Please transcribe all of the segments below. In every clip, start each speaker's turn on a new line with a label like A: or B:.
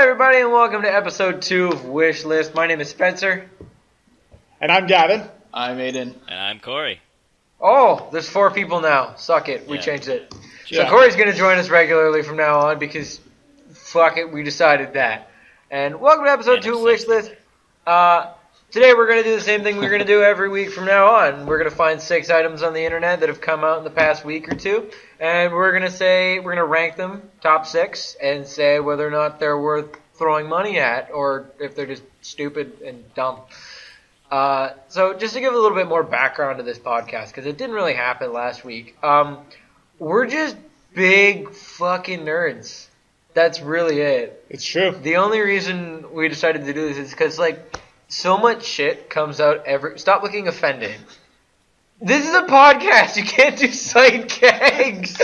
A: everybody, and welcome to episode 2 of Wish List. My name is Spencer.
B: And I'm Gavin.
C: I'm Aiden.
D: And I'm Corey.
A: Oh, there's 4 people now. Suck it. We
D: Yeah.
A: changed it.
B: Yeah.
A: So Corey's going to join us regularly from now on because, fuck it, we decided that. And welcome to episode 2 of Wish List. Today we're going to do the same thing we're going to do every week from now on. We're going to find 6 items on the internet that have come out in the past week or two. And we're going to rank them, top 6, and say whether or not they're worth throwing money at or if they're just stupid and dumb. So just to give a little bit more background to this podcast, because it didn't really happen last week, we're just big fucking nerds. That's really it.
B: It's true.
A: The only reason we decided to do this is because, so much shit comes out every... Stop looking offended. This is a podcast. You can't do sight gags.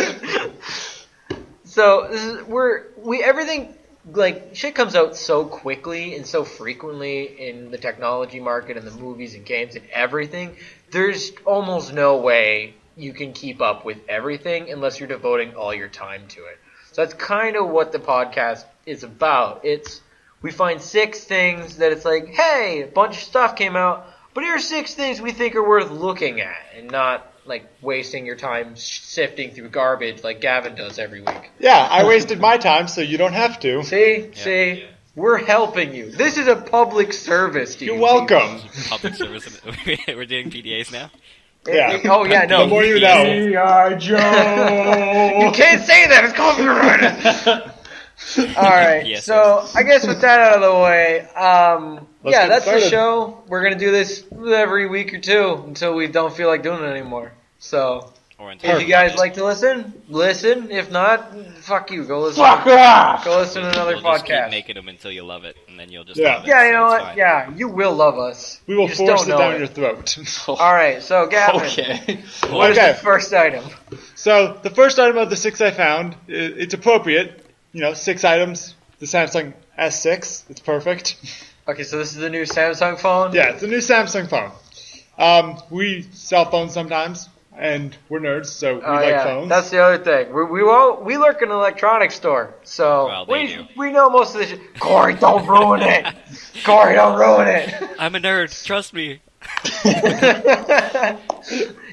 A: So, everything... shit comes out so quickly and so frequently in the technology market and the movies and games and everything. There's almost no way you can keep up with everything unless you're devoting all your time to it. So that's kind of what the podcast is about. We find 6 things that it's like, hey, a bunch of stuff came out, but here are 6 things we think are worth looking at and not wasting your time sifting through garbage like Gavin does every week.
B: Yeah, I wasted my time, so you don't have to.
A: See, we're helping you. This is a public service to you.
B: You're welcome.
D: Public service. We're doing PDAs now?
B: Yeah.
A: Oh, yeah, no.
B: The more you know.
A: G.I. Joe! You can't say that. It's copyrighted. All right,
D: Yes,
A: so I guess with that out of the way,
B: get
A: that's the
B: started.
A: show. We're going to do this every week or two until we don't feel like doing it anymore. So,
D: Or until
A: if you guys like to listen. If not, fuck you. Go listen.
B: Fuck off!
A: Go listen to another
D: you'll just keep
A: podcast.
D: making them until you love it, and then you'll just
B: Yeah.
D: love it.
A: Yeah, you
D: so
A: know
D: it's
A: what?
D: fine.
A: Yeah, you will love us.
B: We will
A: You just
B: force
A: don't
B: it
A: know
B: down
A: it.
B: your throat.
A: All right, so Gavin,
C: Okay.
A: what is
B: Okay.
A: the first item?
B: So, the first item of the 6 I found, it's appropriate. 6 items. The Samsung S6. It's perfect.
A: Okay, so this is the new Samsung phone?
B: Yeah, it's a new Samsung phone. We sell phones sometimes, and we're nerds, so we like phones.
A: That's the other thing. We work in an electronics store, so
D: Well, they do.
A: we know most of this shit. Corey, don't ruin it. Corey, don't ruin it.
D: I'm a nerd. Trust me.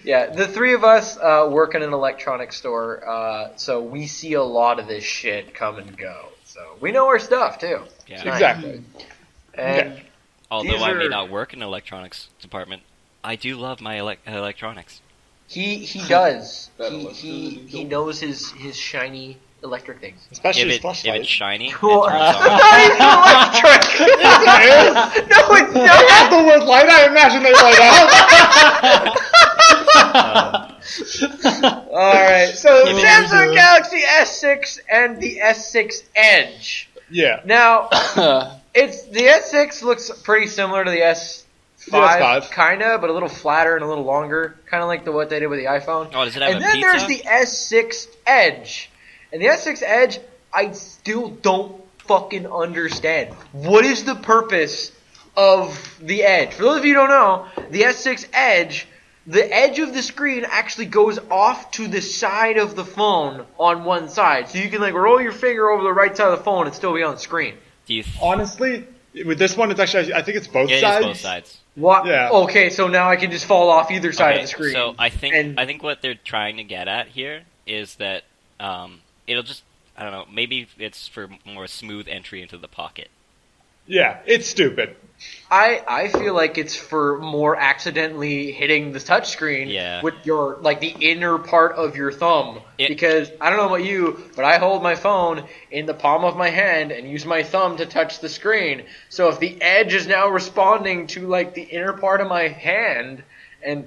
A: Yeah, the 3 of us work in an electronics store, so we see a lot of this shit come and go. So we know our stuff too.
D: Yeah.
A: It's nice.
B: Exactly.
A: And
D: Although
A: these
D: I may
A: are-
D: not work in the electronics department, I do love my electronics.
A: he does.
C: Better
A: He
C: look good than
A: he
C: gold.
A: knows his shiny electric things.
B: Especially
D: If
B: his
D: it's
B: flashlight.
D: shiny, it
A: Cool.
D: turns
A: It's
D: on.
A: not even electric. No, it's not.
B: Have the word light, I imagine they light up.
A: Alright, so the
D: Give it
A: Samsung
B: a-
A: Galaxy S6 and the S6 Edge.
B: Yeah.
A: Now, the S6 looks pretty similar to the S5,
B: The S5.
A: kinda, but a little flatter and a little longer, kind of like what they did with the iPhone.
D: Oh, does it have
A: And
D: a
A: then
D: pizza?
A: there's the S6 Edge. And the S6 Edge, I still don't fucking understand. What is the purpose of the Edge? For those of you who don't know, the S6 Edge, the edge of the screen actually goes off to the side of the phone on one side. So you can roll your finger over the right side of the phone and still be on the screen.
D: Do you
B: Honestly, with this one, it's actually, I think it's both
D: it
B: sides.
D: is both sides.
A: What?
B: Yeah.
A: Okay, so now I can just fall off either side
D: Okay,
A: of the screen.
D: so I
A: And-
D: think what they're trying to get at here is that it'll just, I don't know, maybe it's for more smooth entry into the pocket.
B: Yeah, it's stupid.
A: I feel like it's for more accidentally hitting the touchscreen
D: Yeah.
A: with your the inner part of your thumb.
D: It-
A: Because I don't know about you, but I hold my phone in the palm of my hand and use my thumb to touch the screen. So if the edge is now responding to the inner part of my hand and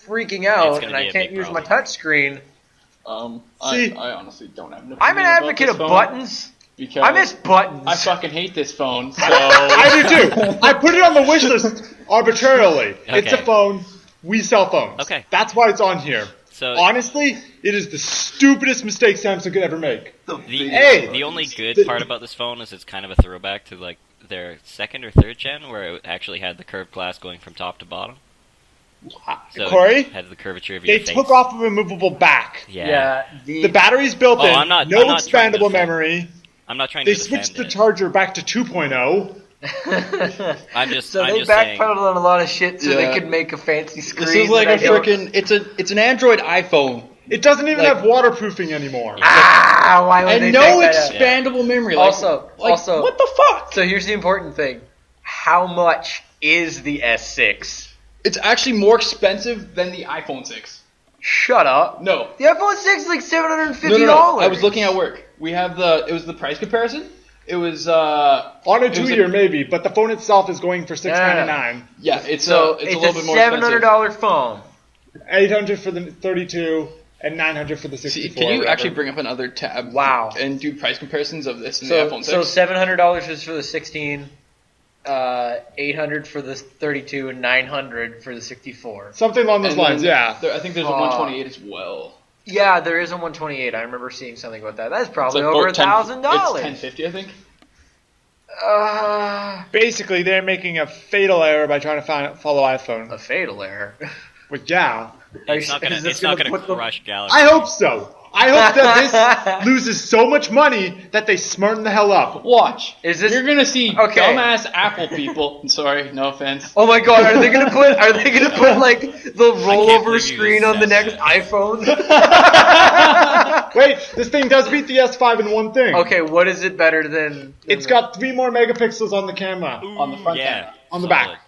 A: freaking out
D: gonna
A: and I
D: be a
A: can't
D: big
A: use my
D: problem.
A: touchscking,
B: See?
C: I honestly don't have an
A: I'm an
C: opinion about
A: advocate
C: this
A: of
C: phone
A: buttons.
C: because
A: I miss buttons.
C: I fucking hate this phone. So
B: I do too. I put it on the wish list arbitrarily. It's a
D: Okay.
B: phone. We sell phones.
D: Okay.
B: That's why it's on here.
D: So
B: Honestly, it is the stupidest mistake Samsung could ever make.
A: Hey!
D: the only good part about this phone is it's kind of a throwback to their 2nd or 3rd gen, where it actually had the curved glass going from top to bottom. So
B: Corey,
D: it has the curvature of your
B: they
D: face.
B: took off a removable back.
D: Yeah.
B: The battery's built
D: Oh,
B: in.
D: I'm not
B: no
D: trying to
B: expandable
D: say-
B: memory.
D: I'm not trying
B: They
D: to defend
B: switched the
D: it.
B: charger back to 2.0.
D: I'm just
A: So
D: I'm
A: they
D: just saying.
A: backpedaled on a lot of shit so they
C: Yeah.
A: could make a fancy screen.
C: This is like a
A: that I don't-
C: freaking. It's an Android iPhone.
B: It doesn't even
C: Like-
B: have waterproofing anymore.
A: Ah, why would they
C: And no
A: take that out?
C: expandable memory. Like,
A: Also,
C: what the fuck?
A: So here's the important thing: how much is the S6?
C: It's actually more expensive than the iPhone 6.
A: Shut up.
C: No.
A: The iPhone 6 is like $750.
C: No. I was looking at work. We have it was the price comparison. It was
B: On a
C: was
B: 2-year, maybe, but the phone itself is going for $699.
C: yeah. It's
A: So
C: it's a little bit more
A: $700
C: expensive.
A: phone.
B: $800 for the 32 and $900 for the 64.
C: See, can you
B: or
C: actually
B: whatever.
C: bring up another tab?
A: Wow.
C: And do price comparisons of this and
A: So,
C: the iPhone 6?
A: so $700 is for the 16, $800 for the 32, and $900 for the 64.
B: Something along those
C: And
B: lines,
C: then
B: yeah.
C: I think there's a 128 as well.
A: Yeah, there is a 128. I remember seeing something about that. That's
C: It's
A: probably
C: like
A: over
C: about 10
A: $1,000.
C: It's $1050, I think.
B: Basically, they're making a fatal error by trying to follow iPhone.
A: A fatal error.
B: But yeah,
D: It's not gonna.
A: Is this
D: It's not
A: gonna
D: gonna
A: put them-
D: crush Galaxy.
B: I hope so. I hope that this loses so much money that they smarten the hell up.
C: Watch.
A: Is this-
C: You're gonna see
A: Okay.
C: dumbass Apple people. I'm sorry, no offense.
A: Oh my god, are they gonna put like the rollover
D: believe you
A: screen
D: just
A: on the
D: said
A: next
D: that.
A: iPhone?
B: Wait, this thing does beat the S5 in one thing.
A: Okay, what is it better than
B: It's got 3 more megapixels on the camera.
D: Ooh,
C: On the front
D: yeah,
C: camera.
B: On the
D: solid.
B: back.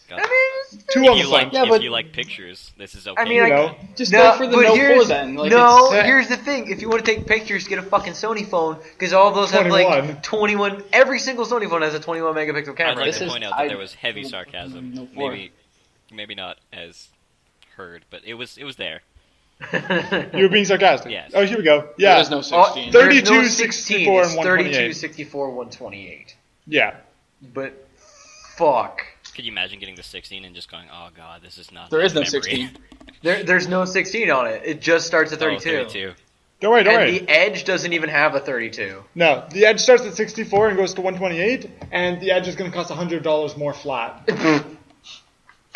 D: Got
A: I
D: it.
A: mean,
B: 2
D: If
B: on the
D: you like,
B: front.
C: Yeah,
D: if
C: but-
D: you like pictures, this is okay.
A: I mean,
B: You know.
C: Just go for the
A: but
C: Note 4
A: here's-
C: then. Like,
A: no,
C: it's-
A: here's the thing. If you want to take pictures, get a fucking Sony phone, because all those have like
B: 21.
A: 21. Every single Sony phone has a 21 megapixel
D: I'd
A: camera.
D: like
C: This
D: to
C: is-
D: point out that
C: I-
D: there was heavy sarcasm.
C: Note 4.
D: Maybe not as heard, but it was there.
B: You were being sarcastic.
D: Yes.
B: Oh, here we go.
C: There
B: Yeah.
C: is no 16.
B: 32,
A: There's no
B: 64, and
A: 32,
B: 128.
A: 64, 128.
B: Yeah.
A: But fuck.
D: Could you imagine getting the 16 and just going, "Oh God, this is not."
C: There is no
D: memory."
C: 16.
A: There's no 16 on it. It just starts at
D: Oh,
A: 32.
D: 32.
B: Don't worry, don't
A: And
B: worry.
A: the Edge doesn't even have a 32.
B: No, the Edge starts at 64 and goes to 128, and the Edge is going to cost $100 more flat.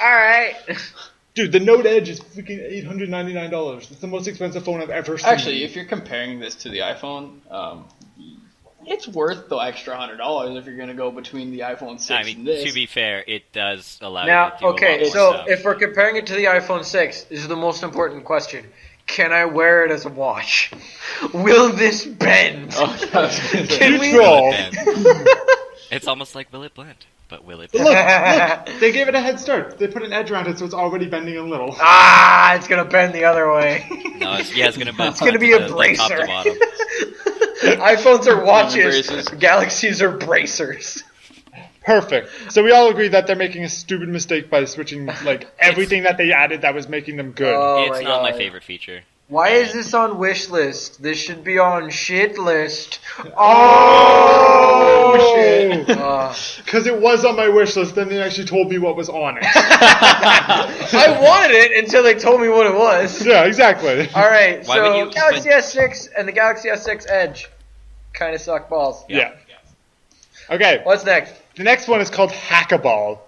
A: Alright.
B: Dude, the Note Edge is freaking $899. It's the most expensive phone I've ever seen.
C: Actually, if you're comparing this to the iPhone, it's worth the extra $100 if you're going to go between the iPhone 6
D: I
C: and
D: mean,
C: this.
D: to be fair, it does allow
A: Now,
D: you to do a lot
A: okay,
D: more
A: so
D: stuff.
A: if we're comparing it to the iPhone 6, this is the most important question. Can I wear it as a watch? Will this bend?
C: Oh, yeah, I was gonna say.
A: Can we-
B: Neutral.
D: It's almost like will it blend, but will it?
B: But look, they gave it a head start. They put an edge around it, so it's already bending a little.
A: Ah, it's gonna bend the other way.
D: No, it's gonna bend.
A: It's gonna be a
D: top
A: bracer.
D: to bottom.
A: iPhones are watches.
C: Braces.
A: Galaxies are bracers.
B: Perfect. So we all agree that they're making a stupid mistake by switching like everything that they added that was making them good.
A: Oh
D: It's
A: my
D: not my
A: God.
D: favorite feature.
A: Why is this on wish list? This should be on shit list.
B: Oh, shit. Because it was on my wish list, then they actually told me what was on it.
A: I wanted it until they told me what it was.
B: Yeah, exactly.
A: All right,
D: Why would
A: so
D: you-
A: Galaxy S6 and the Galaxy S6 Edge kind of suck balls.
B: Yeah. Okay,
A: What's next?
B: the next one is called Hackaball.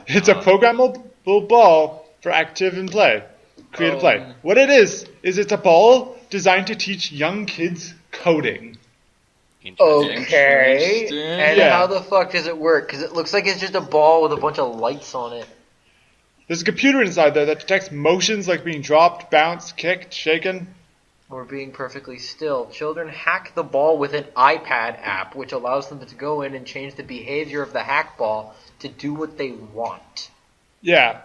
B: It's a programmable ball for active and play. Creative play. What it is it's a ball designed to teach young kids coding.
D: Interesting.
A: Okay.
C: Interesting.
A: And
B: Yeah.
A: how the fuck does it work? Because it looks like it's just a ball with a bunch of lights on it.
B: There's a computer inside there that detects motions like being dropped, bounced, kicked, shaken.
A: Or being perfectly still. Children hack the ball with an iPad app, which allows them to go in and change the behavior of the hack ball to do what they want.
B: Yeah.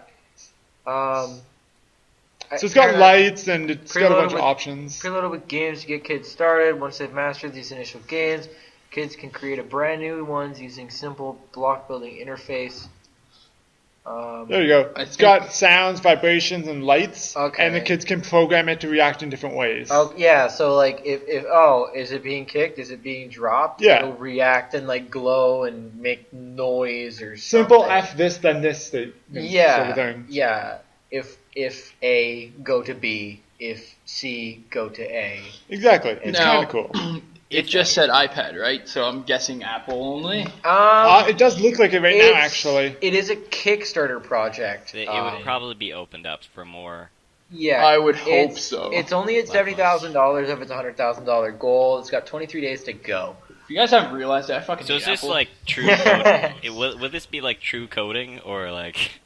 B: So it's got lights and it's got a bunch of options.
A: Preloaded with games to get kids started. Once they've mastered these initial games, kids can create a brand new ones using simple block building interface.
B: There you go.
C: I
B: It's
C: think-
B: got sounds, vibrations, and lights.
A: Okay.
B: And the kids can program it to react in different ways.
A: Oh yeah, so like if is it being kicked? Is it being dropped?
B: Yeah.
A: It'll react and like glow and make noise or
B: Simple
A: something.
B: F this, then this state.
A: Yeah.
B: Sort of thing.
A: Yeah. If A, go to B. If C, go to A.
B: Exactly. It's
C: Now-
B: kind of cool.
C: It just said iPad, right? So I'm guessing Apple only.
B: It does look like it right now,
A: it's-
B: actually.
A: It is a Kickstarter project.
D: It would probably be opened up for more
A: Yeah,
C: I would hope so.
A: It's only at $70,000 of its $100,000 goal. It's got 23 days to go.
C: If you guys haven't realized it, I fucking
D: So
C: hate
D: is this
C: Apple.
D: like true coding? Will this be like true coding or like?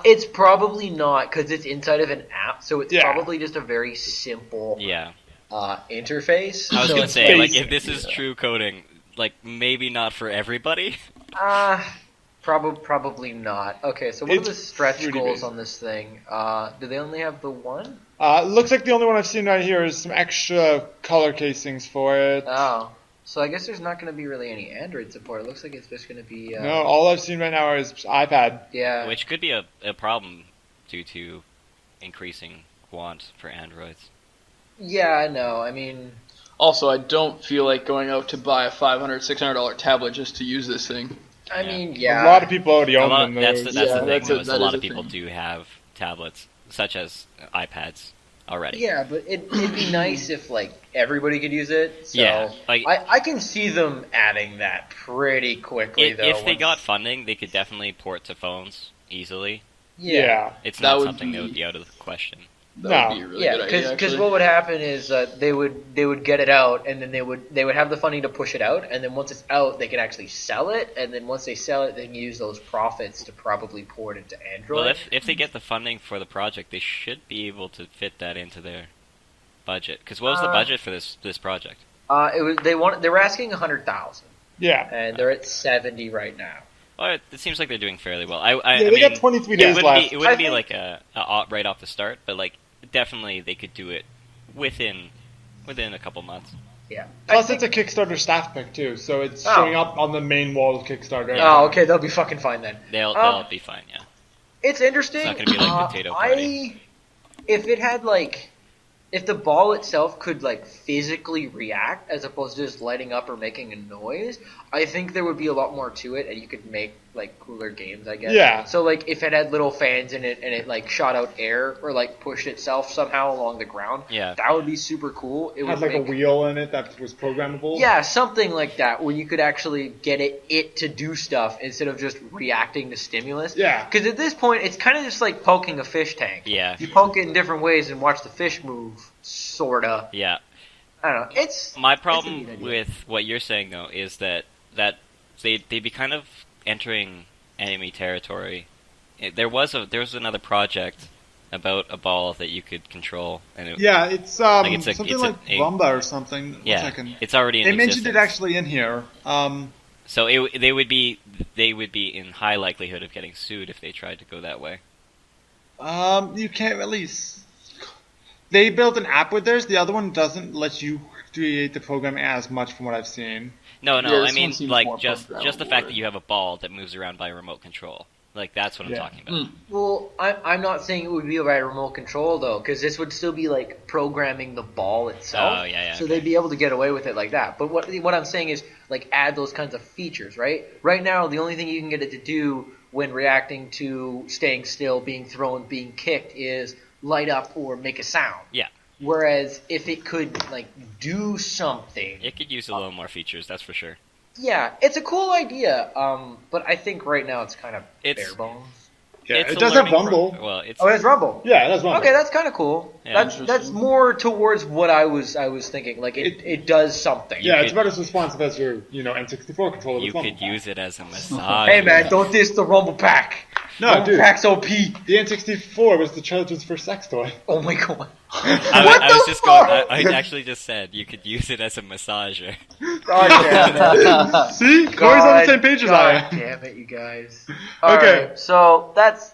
A: It's probably not because it's inside of an app, so it's
B: Yeah.
A: probably just a very simple
D: Yeah,
A: interface.
D: I was
A: So
D: gonna
A: it's
D: say like
B: basic.
D: if this is true coding, like maybe not for everybody.
A: Probably not. Okay, so what
B: It's
A: are the stretch
B: pretty
A: goals
B: basic.
A: on this thing? Do they only have the one?
B: Looks like the only one I've seen right here is some extra color casings for it.
A: Oh, so I guess there's not going to be really any Android support. It looks like it's just going to be.
B: No, all I've seen right now is iPad.
A: Yeah.
D: Which could be a problem due to increasing want for Androids.
A: Yeah, I know. I mean,
C: Also, I don't feel like going out to buy a $500, $600 tablet just to use this thing.
A: I
D: Yeah.
A: mean, yeah.
B: A lot of people already
D: A
B: own
D: lot,
B: them.
D: that's
B: though.
D: the
C: Yeah,
D: thing.
C: that's
D: Though,
C: a-
D: is
C: that
D: a lot
C: is
D: of
C: a
D: people
C: thing.
D: do have tablets, such as iPads, already.
A: Yeah, but it'd be nice if like everybody could use it. So
D: Yeah, like-
A: I can see them adding that pretty quickly
D: If,
A: though.
D: if they
A: once-
D: got funding, they could definitely port to phones easily.
B: Yeah.
D: It's
C: That
D: not
C: would
D: something that
C: be-
D: would be out of the question.
C: That
B: No.
C: would be a really
A: Yeah,
C: good idea.
A: because
C: actually.
A: what would happen is they would get it out, and then they would have the funding to push it out, and then once it's out, they can actually sell it, and then once they sell it, they can use those profits to probably port it to Android.
D: Well, if they get the funding for the project, they should be able to fit that into their budget. Because what was the budget for this project?
A: they were asking 100,000,
B: Yeah.
A: and they're at 70 right now.
D: Well, it seems like they're doing fairly well.
B: Yeah,
D: I
B: they
D: mean,
B: got 23
D: it
B: days
D: wouldn't
B: left.
D: Be, it wouldn't
A: I
D: be
A: think-
D: like a right off the start, but like definitely they could do it within a couple months.
A: Yeah.
B: Plus, it's a Kickstarter staff pick too, so it's
A: Oh.
B: showing up on the main wall of Kickstarter.
A: Oh, okay, they'll be fucking fine then.
D: They'll be fine. Yeah.
A: It's interesting.
D: It's not gonna be like Potato Party.
A: If it had like, if the ball itself could like physically react as opposed to just lighting up or making a noise, I think there would be a lot more to it, and you could make like cooler games, I guess.
B: Yeah.
A: So like, if it had little fans in it and it like shot out air or like pushed itself somehow along the ground,
D: Yeah.
A: that would be super cool. It
B: It
A: would
B: had like
A: make,
B: a wheel in it that was programmable.
A: yeah, something like that, where you could actually get it to do stuff instead of just reacting to stimulus.
B: Yeah.
A: Because at this point, it's kind of just like poking a fish tank.
D: Yeah.
A: You poke it in different ways and watch the fish move, sorta.
D: Yeah.
A: I don't know. It's
D: My
A: it's a neat
D: problem
A: idea.
D: with what you're saying though is that they'd be kind of entering enemy territory. There was another project about a ball that you could control, and it,
B: Yeah, it's
D: Like, it's a-
B: something
D: it's a-
B: like Rumba or something. One
D: yeah,
B: second.
D: it's already in
B: They mentioned
D: existence.
B: it actually in here.
D: So they would be in high likelihood of getting sued if they tried to go that way.
B: You can't really. They built an app with theirs. The other one doesn't let you create the program as much, from what I've seen.
D: No,
C: Yeah,
D: I
C: this
D: mean
C: one seems
D: like
C: more
D: just the
C: programmable,
D: fact that
C: right?
D: you have a ball that moves around by remote control. Like that's what I'm
B: Yeah.
D: talking about.
A: Well, I'm not saying it would be by remote control though, because this would still be like programming the ball itself.
D: Oh, yeah,
A: So
D: okay.
A: they'd be able to get away with it like that. But what I'm saying is like add those kinds of features, right? Right now, the only thing you can get it to do when reacting to staying still, being thrown, being kicked is light up or make a sound.
D: Yeah.
A: Whereas if it could like do something,
D: It could use a little more features, that's for sure.
A: yeah, it's a cool idea. But I think right now it's kind of
D: It's-
A: bare bones.
B: Yeah,
D: It's
B: it
D: a
B: does have
D: learning
B: Rumble.
D: well, it's
A: Oh, it's Rumble.
B: Yeah, that's Rumble.
A: Okay, that's kind of cool.
D: Yeah.
A: That's more towards what I was thinking. Like it does something.
B: Yeah, it's
D: could-
B: about as responsive as your N64 controller.
D: you
B: with Rumble.
D: could use it as a massage.
A: Hey man, don't diss the Rumble Pack.
B: No,
A: Rumble
B: dude.
A: Pack's OP.
B: The N64 was the children's first sex toy.
A: Oh my god.
D: I was
A: the
D: just going.
A: fuck?
D: I actually just said you could use it as a massager.
A: God damn it.
B: See? Corey's on the same page as I
A: God
B: am.
A: damn it, you guys.
B: Okay.
A: Alright, so that's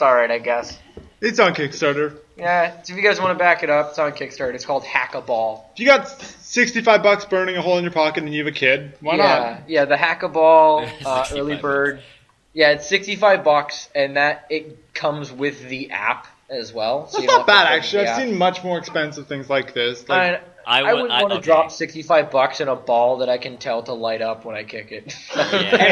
A: alright, I guess.
B: It's on Kickstarter.
A: Yeah, so if you guys want to back it up, it's on Kickstarter. It's called Hack a Ball.
B: If you got $65 burning a hole in your pocket and you have a kid, why not?
A: Yeah, the Hack a Ball
D: 65
A: early
D: bucks.
A: bird. Yeah, it's $65, and that it comes with the app as well. So
B: That's
A: you don't
B: not bad,
A: have to
B: actually.
A: put
B: I've
A: the app.
B: seen much more expensive things like this. Like,
A: I
D: would-
A: wouldn't want to
D: okay.
A: drop $65 in a ball that I can tell to light up when I kick it.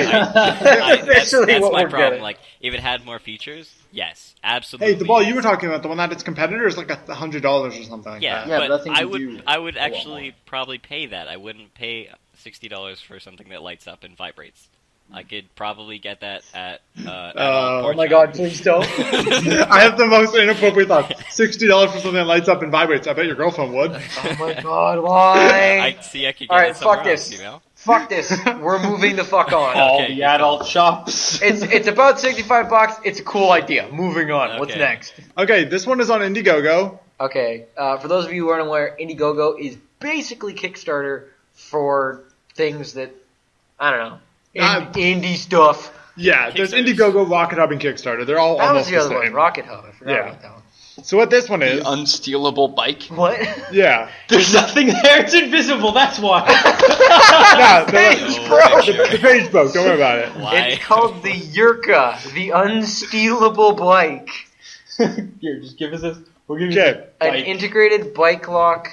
D: That's
A: Essentially what
D: my
A: we're
D: problem.
A: getting.
D: Like, if it had more features, yes, absolutely.
B: hey, the ball
D: yes.
B: you were talking about, the one that its competitor is like $100 or something like
D: Yeah,
B: that.
C: Yeah, but
D: but
C: that thing
D: I
C: can
D: would
C: do
D: I would
C: a lot
D: actually
C: more.
D: probably pay that. I wouldn't pay $60 for something that lights up and vibrates. I could probably get that at
A: Oh my god, please don't.
B: I have the most inappropriate thought. $60 for something that lights up and vibrates. I bet your girlfriend would.
A: Oh my god, why?
D: I see. I could get
A: Alright,
D: it somewhere
A: fuck
D: else,
A: this.
D: you know.
A: Fuck this. We're moving the fuck on.
C: All
D: Okay,
C: the
D: good
C: adult shops.
A: It's about $65. It's a cool idea. Moving on. What's
D: Okay.
A: next?
B: Okay, this one is on Indiegogo.
A: Okay, for those of you who aren't aware, Indiegogo is basically Kickstarter for things that, I don't know, indie stuff.
B: Yeah, there's
D: Kickstarters.
B: Indiegogo, Rocket Hub, and Kickstarter. They're all
A: That was
B: almost
A: the
B: the
A: other one,
B: same.
A: Rocket Hub. I forgot
B: Yeah.
A: about that one.
B: So what this one
C: The
B: is,
C: unstealable bike.
A: What?
B: yeah.
C: There's nothing there. It's invisible. That's why.
B: Yeah,
A: Page,
D: Oh,
A: bro!
D: sure.
B: the page broke. Don't worry about it.
D: Why?
A: It's called the Yurka, the unstealable bike.
C: Here, just give us this. We'll give you
B: Okay.
A: An
C: Bike.
A: integrated bike lock.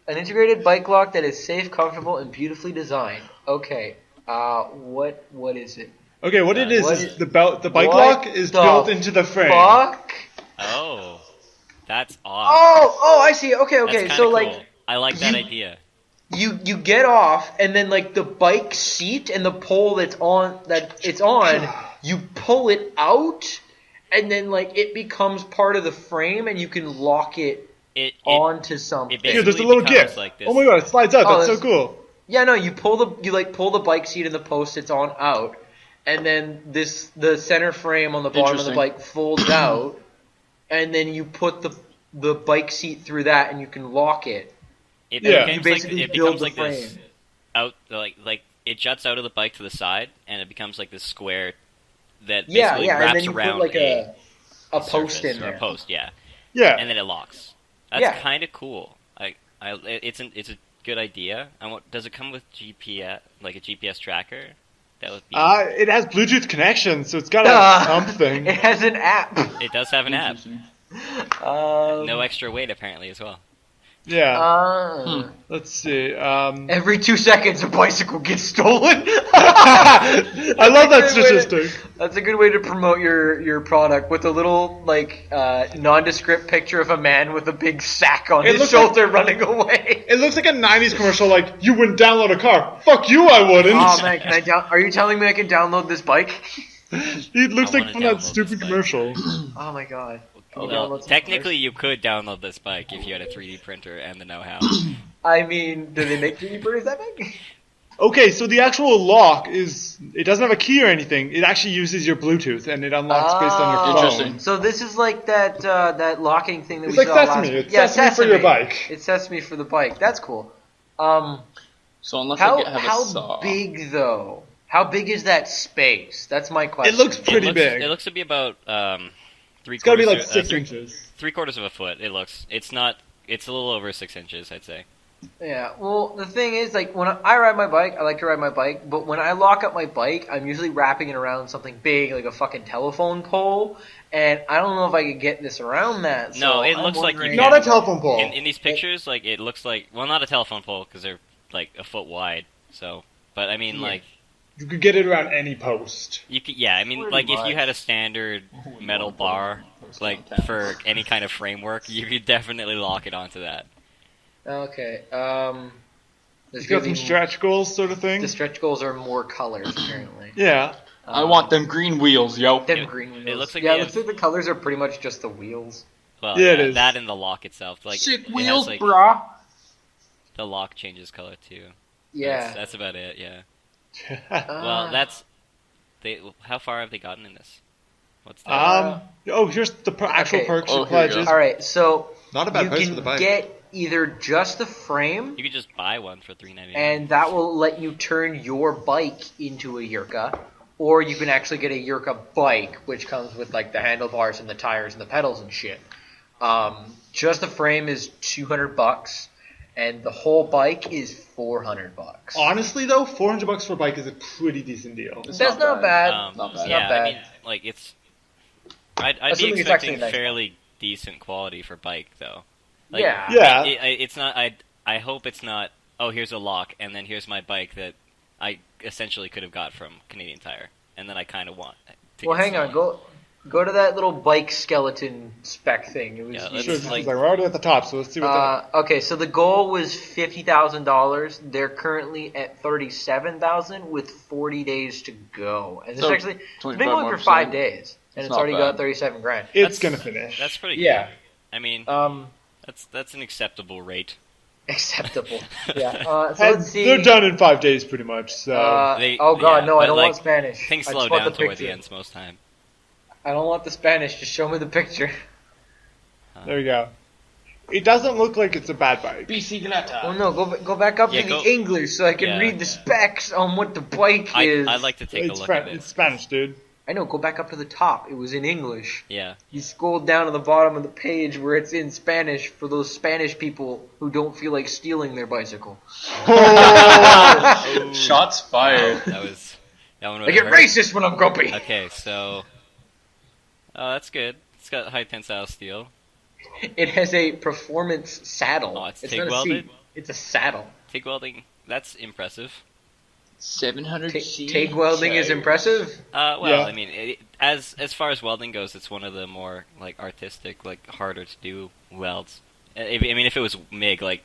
A: An integrated bike lock that is safe, comfortable, and beautifully designed. Okay. What is it?
B: Okay, what it is
A: What
B: is
A: is-
B: the bike
A: what
B: lock is
A: the
B: built into the frame.
A: Fuck.
D: Oh, that's odd.
A: Oh, I see. Okay,
D: That's
A: okay.
D: kinda
A: So
D: cool.
A: like
D: I like that
A: you-
D: idea.
A: you get off, and then like the bike seat and the pole that's on you pull it out, and then like it becomes part of the frame, and you can lock it
D: It
A: onto something.
D: basically
B: Here, there's a little
D: becomes
B: gift.
D: like this.
B: Oh my god, it slides out.
A: Oh,
B: That's so
A: that's-
B: cool.
A: Yeah, no, you pull the bike seat and the post it's on out, and then the center frame on the bottom of the
C: Interesting.
A: bike folds out, and then you put the bike seat through that, and you can lock it.
D: It
B: Yeah.
D: becomes
A: You basically
D: like, it
A: build
D: becomes
A: the
D: like this
A: frame.
D: out like it juts out of the bike to the side, and it becomes like this square that
A: Yeah,
D: basically
A: yeah, and
D: wraps
A: then you
D: around
A: put like a post
D: surface
A: in
D: or
A: there.
D: a post, yeah,
B: Yeah.
D: and then it locks. That's
A: Yeah.
D: kind of cool. It's a good idea. Does it come with GPS, like a GPS tracker? That would be.
B: It has Bluetooth connection, so it's got
A: Ah,
B: something.
A: It has an app.
D: It does have an app.
C: Interesting.
D: No extra weight apparently as well.
B: Yeah. Let's see.
A: Every 2 seconds, a bicycle gets stolen.
B: I love that
A: That's a good way to-
B: statistic.
A: That's a good way to promote your product with a little like nondescript picture of a man with a big sack on
B: It
A: his
B: looks
A: shoulder running away.
B: It looks like a 90s commercial like, you wouldn't download a car. Fuck you, I wouldn't.
A: Oh man, can I are you telling me I can download this bike?
B: It looks
D: I
B: like
D: wanna
B: from
D: download
B: that
D: this
B: stupid
D: bike.
B: commercial.
A: Oh my god. Can you
D: Well,
A: download some
D: technically, you could download this bike if you had a 3D printer and the know-how.
A: first? I mean, do they make 3D printers that big?
B: Okay, so the actual lock it doesn't have a key or anything. It actually uses your Bluetooth, and it unlocks based on your phone.
C: Interesting.
A: So this is like that locking thing that
B: It's
A: we
B: like
A: saw
B: Sesame.
A: last week.
B: It's Sesame for your bike.
A: It's Sesame for the bike. That's cool.
C: So unless I have a
A: How
C: saw.
A: big though? How big is that space? That's my question.
B: It looks pretty big.
D: It looks to be about three.
B: It's gotta be like
D: quarters
B: 6 inches.
D: 3/4 of a foot. It looks. It's not. It's a little over 6 inches, I'd say.
A: Yeah, well, the thing is, like, when I ride my bike, I like to ride my bike, but when I lock up my bike, I'm usually wrapping it around something big, like a fucking telephone pole, and I don't know if I could get this around that. So
D: No, it
A: I'm
D: looks like you
A: wondering-
D: can.
B: Not a telephone pole.
D: In these pictures, like it looks like. Well, not a telephone pole because they're like a foot wide. So, but I mean,
A: Yeah.
D: like
B: You could get it around any post.
D: you could. Yeah, I mean,
A: Pretty
D: like if
A: much.
D: you had a standard metal bar, like for any kind of framework, you could definitely lock it onto that.
A: Okay, there's
B: It's got
A: gonna
B: some
A: be-
B: stretch goals sort of thing.
A: The stretch goals are more colors, apparently.
B: Yeah.
C: I want them green wheels, yo.
A: Them
D: It-
A: green wheels.
D: it looks like
A: yeah,
D: they
A: it looks like the colors are pretty much just the wheels.
D: Well,
B: Yeah,
D: yeah,
B: it is.
D: that and the lock itself. Like
C: Sick
D: it has,
C: wheels,
D: like,
C: brah.
D: The lock changes color too.
A: Yeah.
D: That's about it. Yeah.
A: Uh,
D: Well, that's. How far have they gotten in this? What's that?
B: Here's the actual
A: Okay.
B: perks
C: Oh,
B: and
C: here you go.
B: pledges.
A: all right. So
B: Not a bad
A: you
B: price
A: can
B: for the bike.
A: get either just the frame,
D: You could just buy one for $3.99.
A: and that will let you turn your bike into a Yurka, or you can actually get a Yurka bike, which comes with like the handlebars and the tires and the pedals and shit. Just the frame is $200, and the whole bike is $400.
B: Honestly, though, $400 for a bike is a pretty decent deal.
C: It's
A: That's not bad.
C: Not bad.
D: Yeah,
A: Not bad.
D: I mean, like it's. I'd be
A: Assuming it's actually
D: expecting
A: a nice
D: fairly decent quality for bike though. Like,
A: Yeah.
B: Yeah.
D: It's not. I hope it's not. Oh, here's a lock, and then here's my bike that I essentially could have got from Canadian Tire, and then I kind of want. To
A: Well,
D: get
A: hang on.
D: stolen.
A: Go to that little bike skeleton spec thing. It was
D: Yeah,
A: you
D: let's
B: Sure,
A: just-
B: it's
D: like-
B: like we're already at the top, so let's see what
A: okay, so the goal was $50,000. They're currently at $37,000 with 40 days to go, and it's
C: So,
A: actually it's been
C: 25
A: going
C: more
A: for 5
C: percent.
A: days, and
C: It's
A: it's
C: not
A: already
C: bad.
A: got 37 grand.
B: it's
D: That's-
B: gonna finish.
D: That's pretty
A: Yeah.
D: good. I mean, that's an acceptable rate.
A: Acceptable. Yeah. So
B: And
A: let's see.
B: they're done in 5 days, pretty much. So
A: Oh god,
D: yeah,
A: no! I
D: but,
A: don't
D: like,
A: want Spanish.
D: Things
A: I
D: slow
A: just want
D: down
A: the
D: toward
A: picture.
D: the ends most time.
A: I don't want the Spanish. Just show me the picture.
B: there you go. It doesn't look like it's a bad bike.
A: Oh no! Go back up
D: Yeah,
A: to
D: go-
A: the English so I can
D: yeah.
A: read the specs on what the bike is.
D: I'd like to take a
B: It's,
D: look
B: Fran-
D: at it.
B: it's Spanish, dude.
A: I know. Go back up to the top. It was in English.
D: Yeah.
A: You scroll down to the bottom of the page where it's in Spanish for those Spanish people who don't feel like stealing their bicycle.
C: Oh, shots fired.
D: That was. That one
A: I
D: was
A: get racist when I'm grumpy.
D: Okay, so. Oh, that's good. It's got high tensile steel.
A: It has a performance saddle.
D: Oh, it's
A: not
D: TIG
A: a
D: welded?
A: seat. It's a saddle.
D: TIG welding. That's impressive.
C: 700 C.
A: TIG welding is impressive.
D: Well,
B: Yeah.
D: I mean, as far as welding goes, it's one of the more like artistic, like harder to do welds. I mean, if it was MIG, like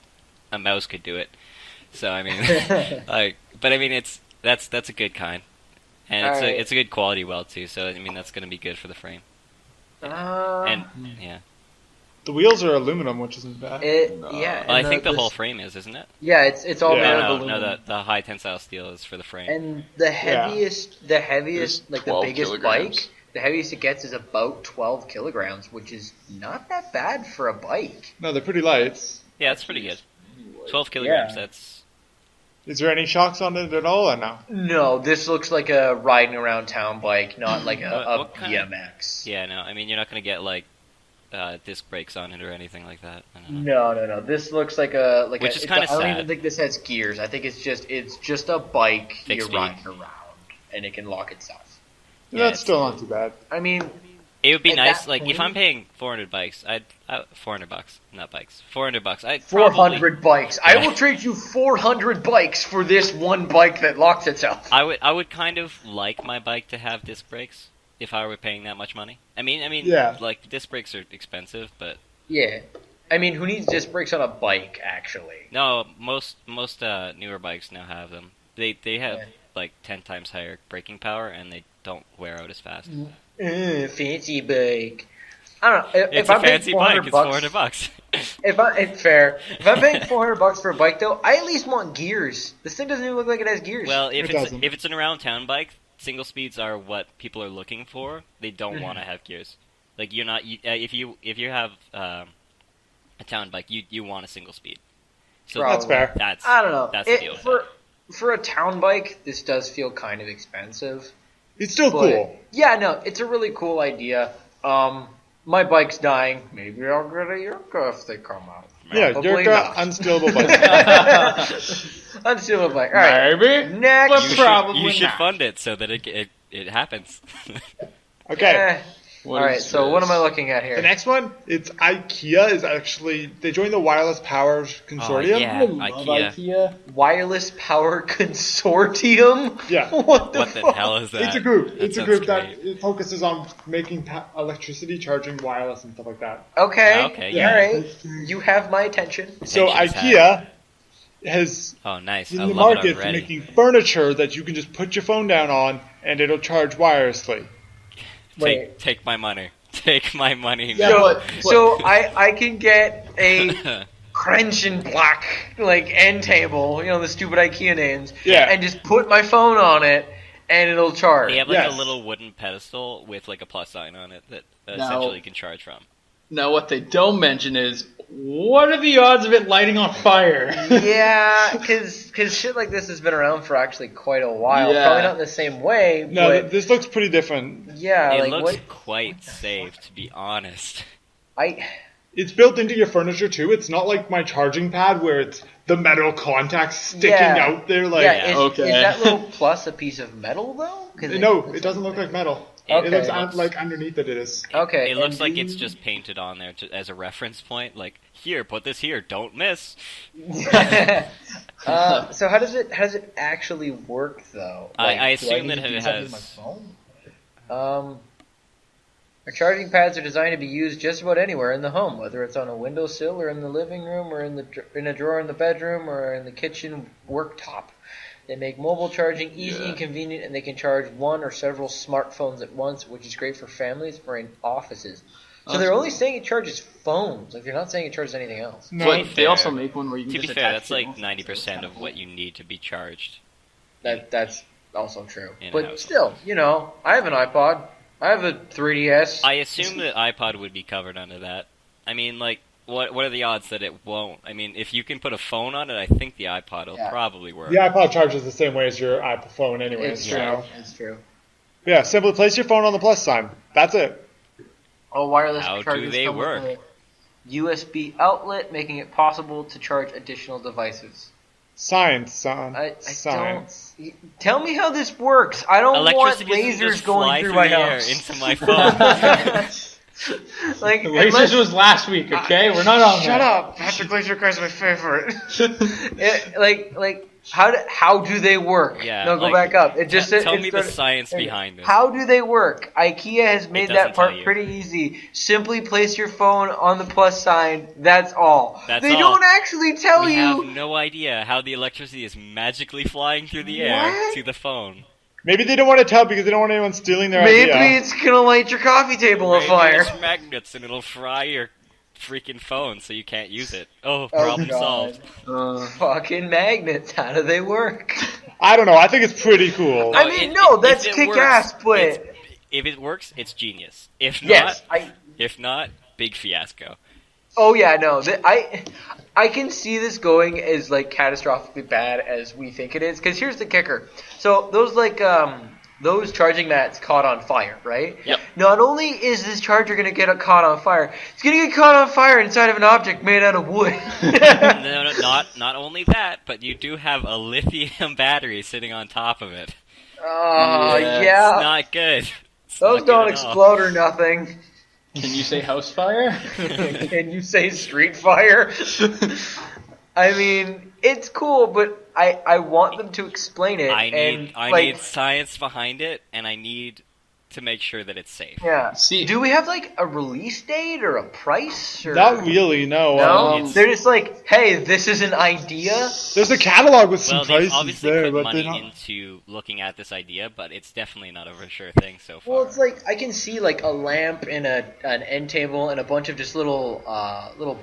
D: a mouse could do it. So I mean, but I mean, that's a good kind, and
A: Alright.
D: it's a good quality weld too. So I mean, that's going to be good for the frame. And yeah,
B: The wheels are aluminum, which isn't bad.
A: yeah.
D: well, I
A: and
D: think the
A: this-
D: whole frame is, isn't it?
A: Yeah, it's all
B: Yeah.
A: made of
D: No,
A: aluminum.
D: the high tensile steel is for the frame.
A: And the heaviest,
C: It's
A: like the
C: 12
A: biggest
C: kilograms.
A: bike, the heaviest it gets is about 12 kilograms, which is not that bad for a bike.
B: No, they're pretty light.
D: Yeah, that's pretty good. 12 kilograms.
A: Yeah.
D: That's
B: Is there any shocks on it at all, or no?
A: No, this looks like a riding around town bike, not like a
D: What kind of-
A: BMX.
D: yeah. No, I mean, you're not going to get like disc brakes on it or anything like that. I don't know.
A: No. This looks like a
D: Which is
A: it's
D: kinda
A: I don't
D: sad.
A: even think this has gears. I think it's just a bike
D: Fixed
A: you're
D: speed.
A: riding around, and it can lock itself.
D: Yeah,
B: That's
D: it's-
B: still not too bad.
A: I mean,
D: It would be
A: At
D: nice,
A: that
D: like if
A: point-
D: I'm paying 400 bikes, $400, not bikes, $400. I'd
A: 400 bikes. I
D: Yeah.
A: will trade you 400 bikes for this one bike that locks itself.
D: I would kind of like my bike to have disc brakes if I were paying that much money. I mean,
B: Yeah.
D: like disc brakes are expensive, but
A: Yeah. I mean, who needs disc brakes on a bike, actually?
D: no, most newer bikes now have them. They have
A: Yeah.
D: like 10 times higher braking power, and they don't wear out as fast.
A: Fancy bike. I don't know.
D: It's
A: If
D: a
A: I'm paying
D: fancy
A: 400
D: bike. It's
A: bucks,
D: $400.
A: It's fair. If I'm paying 400 bucks for a bike, though, I at least want gears. This thing doesn't even look like it has gears.
D: Well,
B: It doesn't.
D: if it's an around town bike, single speeds are what people are looking for. They don't want to have gears. Like you're not if you have a town bike, you want a single speed. So
A: Probably.
B: That's fair.
D: That's
A: I don't know.
D: That's the deal with
A: For a town bike, this does feel kind of expensive.
B: It's still
A: But,
B: cool.
A: Yeah, no, it's a really cool idea. My bike's dying. Maybe I'll get a Yurka if they come out.
B: Yeah,
A: Probably
B: you're
A: not.
B: unstealable bike.
A: Unstealable bike. All right.
C: Maybe.
A: Next.
D: You
C: Probably
D: should
C: not.
D: fund it so that it happens.
B: Okay.
A: Eh.
C: What
A: All right.
C: is
A: So what
C: this?
A: am I looking at here?
B: The next one, it's IKEA is actually they joined the Wireless Power Consortium.
D: Oh, yeah,
C: I love
D: IKEA.
C: IKEA.
A: Wireless Power Consortium.
B: Yeah.
A: What the
D: What the
A: fuck?
D: hell is that?
B: It's a group.
D: That
B: It's a
D: sounds
B: group
D: great.
B: that it focuses on making electricity charging wireless and stuff like that.
A: Okay.
D: Okay,
B: yeah.
A: All right. You have my attention.
B: So
D: Attention's
B: IKEA has
D: Oh, nice.
B: in
D: I
B: the
D: love
B: market
D: it
B: for
D: already.
B: making furniture that you can just put your phone down on and it'll charge wirelessly.
A: Wait.
D: Take my money. Take my money.
B: Yeah,
D: man.
B: but-
A: So I can get a Crunch and Black like end table, you know, the stupid IKEA names,
B: Yeah.
A: and just put my phone on it and it'll charge.
D: They have like
B: Yes.
D: a little wooden pedestal with like a plus sign on it that
C: No.
D: essentially you can charge from.
C: Now, what they don't mention is, what are the odds of it lighting on fire?
A: Yeah, because shit like this has been around for actually quite a while.
C: Yeah.
A: Probably not in the same way,
B: No,
A: but
B: this looks pretty different.
A: yeah,
D: It
A: like
D: looks
A: what
D: quite safe, to be honest.
A: I
B: It's built into your furniture too. It's not like my charging pad where it's the metal contacts sticking
A: Yeah.
B: out there. Like
A: yeah, is,
C: okay.
A: is that little plus a piece of metal though? 'Cause
B: no, it doesn't look like metal.
A: Okay.
B: It looks
D: looks-
B: like underneath it is.
A: Okay,
D: It looks
A: and
D: like
A: do
D: it's
A: you-
D: just painted on there as a reference point. Like, here, put this here, don't miss.
A: So how does it actually work though?
D: I
A: Like, do
D: assume
A: need
D: that
A: to do
D: it
A: something
D: has-
A: with my phone? Our charging pads are designed to be used just about anywhere in the home, whether it's on a windowsill or in the living room or in a drawer in the bedroom or in the kitchen worktop. They make mobile charging easy and convenient, and they can charge one or several smartphones at once, which is great for families or in offices. So they're only saying it charges phones. Like, they're not saying it charges anything else.
B: No,
C: But they also make one where you can
D: To be
C: just
D: fair,
C: attach
D: that's like
C: your phone.
D: 90% of what you need to be charged.
A: That's also true.
D: In a
A: But
D: household.
A: still, you know, I have an iPod. I have a 3DS.
D: I assume that iPod would be covered under that. I mean, like, what are the odds that it won't? I mean, if you can put a phone on it, I think the iPod will probably work.
B: the iPod charges the same way as your iPhone anyways.
A: It's true.
B: So.
A: It's true.
B: Yeah, simply place your phone on the plus sign. That's it.
A: Oh, wireless
D: How do
A: chargers
D: they
A: come with
D: work?
A: a USB outlet, making it possible to charge additional devices.
B: Science, son.
A: I
B: Science.
A: don't. Tell me how this works. I don't want
D: Electricity doesn't
A: lasers
D: just
A: going
D: fly
A: through
D: through
A: my
D: the air
A: house.
D: into my phone.
A: Like,
C: Lasers
A: unless-
C: was last week, okay? We're not on
A: Shut
C: that.
A: up! Patrick Laser guy's my favorite. How do they work?
D: Yeah,
A: No, go
D: like,
A: back up. It just said.
D: Tell
A: it
D: me the
A: started-
D: science
A: okay.
D: behind this.
A: How do they work? IKEA has made
D: doesn't
A: that part
D: tell you.
A: pretty easy. Simply place your phone on the plus sign. That's all.
D: That's
A: they
D: all.
A: don't actually tell
D: We
A: you.
D: have no idea how the electricity is magically flying through the air
A: What?
D: to the phone.
B: Maybe they don't want to tell because they don't want anyone stealing their
A: Maybe
B: idea.
A: it's gonna light your coffee table on
D: Maybe
A: fire.
D: it's magnets and it'll fry your freaking phone so you can't use it. Oh,
A: Oh,
D: problem
A: God.
D: solved.
A: Fucking magnets. How do they work?
B: I don't know. I think it's pretty cool.
A: I mean, no, that's
D: if it
A: kick-ass,
D: works,
A: but-
D: it's- if it works, it's genius. If not,
A: Yes.
D: if not, big fiasco.
A: Oh yeah, no. I can see this going as like catastrophically bad as we think it is. Because here's the kicker. So those charging mats caught on fire, right?
D: Yep.
A: Not only is this charger gonna get caught on fire, it's gonna get caught on fire inside of an object made out of wood.
D: No, not only that, but you do have a lithium battery sitting on top of it.
A: Oh
C: Yeah.
A: yeah.
D: It's not good. It's
A: Those
D: not good
A: don't
D: at all.
A: explode or nothing.
C: Can you say house fire?
A: Can you say street fire? I mean, it's cool, but I want them to explain it.
D: I
A: and,
D: need science behind it, and I need to make sure that it's safe.
A: Yeah.
C: See-
A: do we have like a release date or a price? Or...
B: Not really, no.
A: No,
D: It's-
A: they're just like, hey, this is an idea.
B: There's a catalog with some
D: Well, they've
B: prices
D: obviously
B: there,
D: put
B: but
D: money
B: they're not.
D: into looking at this idea, but it's definitely not a for sure thing so far.
A: Well, it's like I can see like a lamp and an end table and a bunch of just little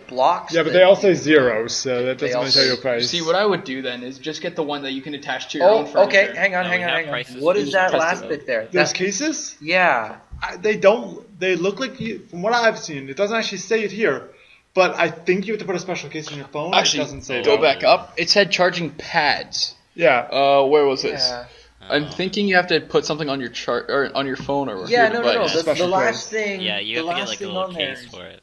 A: blocks.
B: Yeah, but
A: that-
B: they all say zero, so that
A: They
B: doesn't
A: all
B: really tell you a
A: say-
B: price.
C: See, what I would do then is just get the one that you can attach to your own
A: Oh,
C: furniture.
A: okay. Hang on,
D: No,
A: hang
D: we
A: on,
D: have
A: hang on.
D: prices.
A: What
C: We
A: is
C: just
A: that
C: test
A: last
C: it out.
A: bit there?
B: Those
A: That's-
B: cases?
A: yeah.
B: They don't. They look like from what I've seen. It doesn't actually say it here, but I think you have to put a special case in your phone.
C: Actually,
B: it doesn't say
C: go
B: that.
C: back up. It said charging pads.
B: Yeah.
C: Where was this?
A: Yeah.
C: I'm thinking you have to put something on your chart or on your phone or
A: Yeah,
C: your
A: no.
C: device.
A: The
B: Special
A: last thing.
D: Yeah, you
A: the
D: have to get
A: last
D: like a
A: thing
D: little
A: on there
D: case
A: is-
D: for it.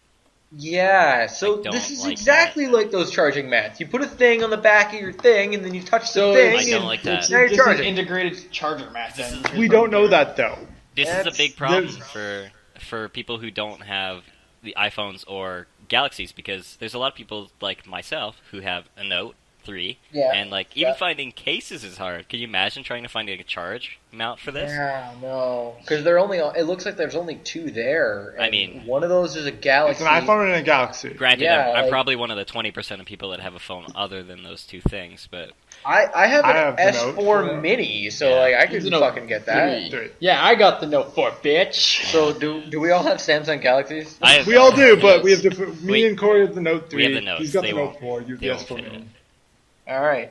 A: Yeah, so
D: I don't
A: this is
D: like
A: exactly like those charging mats. You put a thing on the back of your thing, and then you touch
C: So
A: the thing.
C: I
D: don't
A: and
D: like that.
C: It's
A: Now you're
C: just an
A: charging.
C: integrated charger mat.
D: This
C: then.
B: We don't know that though.
D: This is a
A: That's-
D: big problem
B: there's-
D: for people who don't have the iPhones or Galaxies, because there's a lot of people like myself who have a Note 3,
A: Yeah.
D: and like even
A: Yeah.
D: finding cases is hard. Can you imagine trying to find a charge mount for this?
A: Yeah, no, because they're only. It looks like there's only two there.
D: I
A: and
D: mean-
A: one of those is a
B: It's
A: Galaxy.
B: an iPhone and a Galaxy.
D: Granted,
A: Yeah,
D: I'm
A: like-
D: probably one of the 20% of people that have a phone other than those two things, but
A: I have
B: I
A: an
B: have the Note
A: S4
B: 4.
A: Mini, so
D: Yeah.
A: like I
C: Here's
A: could
C: the Note
A: fucking get that.
C: 3. Yeah, I got the Note 4, bitch.
A: So do we all have Samsung Galaxies?
D: I have,
B: We all do, but we have different. Me
D: We-
B: and Corey have the Note 3.
D: we have the Notes.
B: He's got
D: They
B: the Note
D: won't-
B: 4. You have
D: they
B: the
D: won't
B: S4
D: fit
B: Mini.
D: in.
A: All right.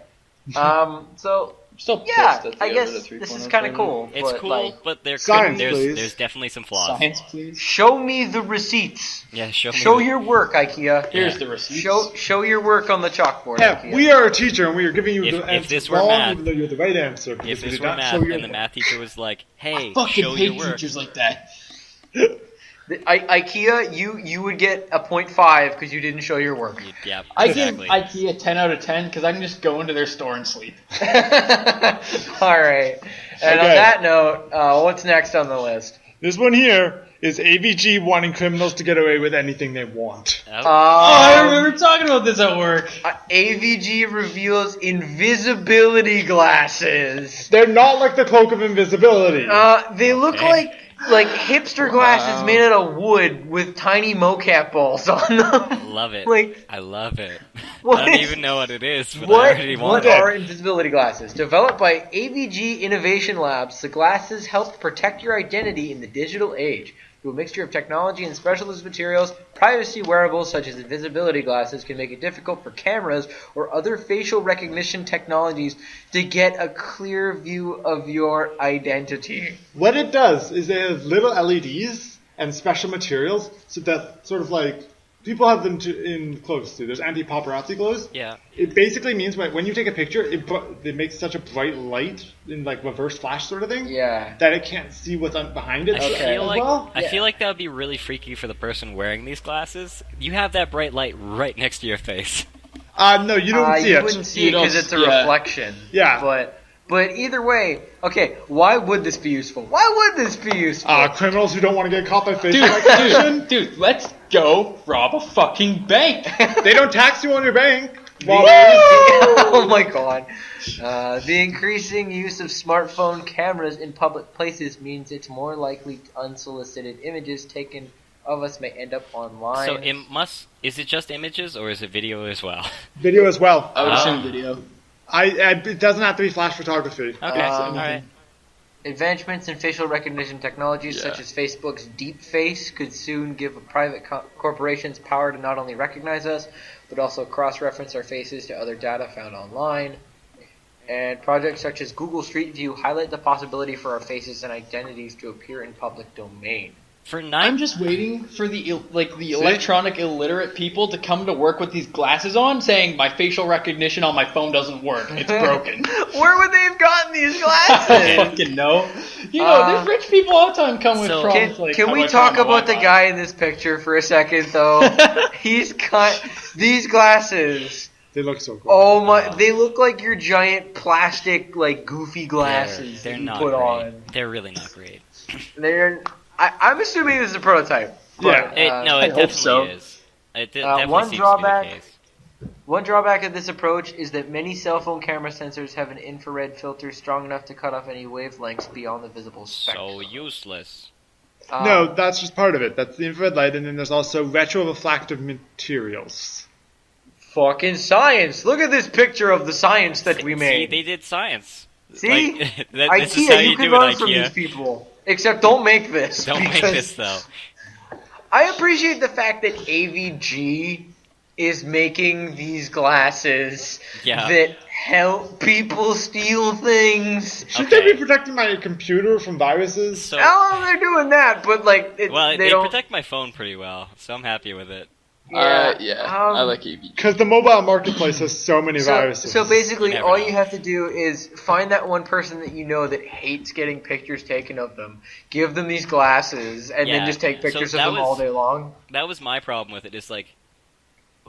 A: So
C: I'm still pissed
A: yeah,
C: that they
A: I
C: got
A: guess
C: rid of
A: this is
C: 3.0
A: kind of
C: charger.
A: cool.
D: it's
A: but,
D: cool,
A: like,
D: but
B: Science,
D: there's
B: please.
D: definitely some flaws.
C: Science, please.
A: show me the receipts.
D: Yeah, show
A: Show
D: me.
A: your work, IKEA.
C: Here's
D: Yeah.
C: the receipt.
A: Show your work on the chalkboard.
B: Yeah,
A: IKEA.
B: we are a teacher and we are giving you
D: If-
B: the
D: if
B: answer
D: this were
B: wrong,
D: math-
B: even though you have the right answer. because
D: If
B: we
D: this
B: did
D: were
B: not
D: math
B: show you
D: and the math teacher was like, "Hey,
C: Fucking
D: show
C: hate
D: your work,"
C: teachers like that.
A: IKEA, you would get a 0.5 because you didn't show your work.
D: Yeah,
C: I
D: exactly.
C: give IKEA 10 out of 10 because I can just go into their store and sleep.
A: All right. And on
B: Okay.
A: that note, what's next on the list?
B: This one here is AVG wanting criminals to get away with anything they want.
D: Oh,
C: I remember talking about this at work.
A: AVG reveals invisibility glasses.
B: They're not like the cloak of invisibility.
A: They look
D: Okay.
A: like like hipster glasses made out of wood with tiny mocap balls on them.
D: Love it.
A: Like,
D: I love it.
A: what
D: I don't
A: is-
D: even know what it is, but I
A: What,
D: already want
A: what
D: it.
A: are invisibility glasses? Developed by AVG Innovation Labs, the glasses help protect your identity in the digital age. Through a mixture of technology and specialist materials, privacy wearables such as invisibility glasses can make it difficult for cameras or other facial recognition technologies to get a clear view of your identity.
B: What it does is it has little LEDs and special materials, so that sort of like people have them in clothes too. There's anti-paparazzi clothes.
D: Yeah.
B: It basically means when you take a picture, it makes such a bright light in like reverse flash sort of thing.
A: Yeah.
B: That it can't see what's behind it.
D: I feel
B: as
D: like
B: well.
D: I feel like that would be really freaky for the person wearing these glasses. You have that bright light right next to your face.
B: No, you don't see
A: you
B: it.
A: wouldn't see
C: You
A: it because
C: don't-
A: it's a
C: yeah.
A: reflection.
B: Yeah.
A: But either way, okay, why would this be useful? Why would this be useful?
B: Criminals who don't want to get caught by facial recognition.
C: Dude, let's go rob a fucking bank.
B: They don't tax you on your bank.
A: Oh my god. The increasing use of smartphone cameras in public places means it's more likely unsolicited images taken of us may end up online.
D: So is it just images or is it video as well?
B: Video as well.
C: I would
D: Oh.
C: assume video.
B: It doesn't have to be flash photography.
D: Okay, alright.
A: Advancements in facial recognition technologies
C: Yeah.
A: such as Facebook's Deep Face could soon give private corporations power to not only recognize us, but also cross-reference our faces to other data found online. And projects such as Google Street View highlight the possibility for our faces and identities to appear in public domain.
D: For
C: I'm just waiting for the electronic illiterate people to come to work with these glasses on, saying my facial recognition on my phone doesn't work. It's broken.
A: Where would they have gotten these
C: I
A: glasses?
C: don't fucking know. You know, there's rich people all the time come with
D: So-
C: problems like.
A: Can
C: how
A: we
C: I
A: talk
C: found my
A: about the
C: Wi-Fi.
A: guy in this picture for a second, though? He's got these glasses.
B: They look so cool.
A: Oh my! They look like your giant plastic, like goofy glasses
D: They're
A: that you
D: not
A: put
D: great.
A: on.
D: They're really not great.
A: They're. I'm assuming this is a prototype. But,
B: Yeah.
D: It
C: hope
D: definitely
C: so.
D: is. It
A: one
D: definitely seems
A: drawback-
D: to be the case.
A: One drawback of this approach is that many cell phone camera sensors have an infrared filter strong enough to cut off any wavelengths beyond the visible spectrum.
D: So useless.
B: No, that's just part of it. That's the infrared light, and then there's also retroreflective materials.
A: Fucking science! Look at this picture of the science that we
D: See,
A: made.
D: they did science.
A: See?
D: Like, this is how
A: IKEA, you
D: you
A: can
D: do it,
A: learn from
D: IKEA.
A: these people. Except don't make this.
D: Don't make
A: because
D: this though.
A: I appreciate the fact that AVG is making these glasses
D: Yeah.
A: that help people steal things.
B: Should
D: Okay.
B: they be protecting my computer from viruses?
D: So
A: Oh, they're doing that, but like,
D: well,
A: they
D: they
A: don't.
D: protect my phone pretty well, so I'm happy with it.
C: Yeah,
A: um,
C: I like AV.
B: Because the mobile marketplace has so many viruses.
A: So basically,
D: You never
A: all
D: know.
A: you have to do is find that one person that you know that hates getting pictures taken of them, give them these glasses, and
D: Yeah,
A: then just take
D: so
A: pictures of
D: that
A: them
D: was-
A: all day long.
D: That was my problem with it. Is like,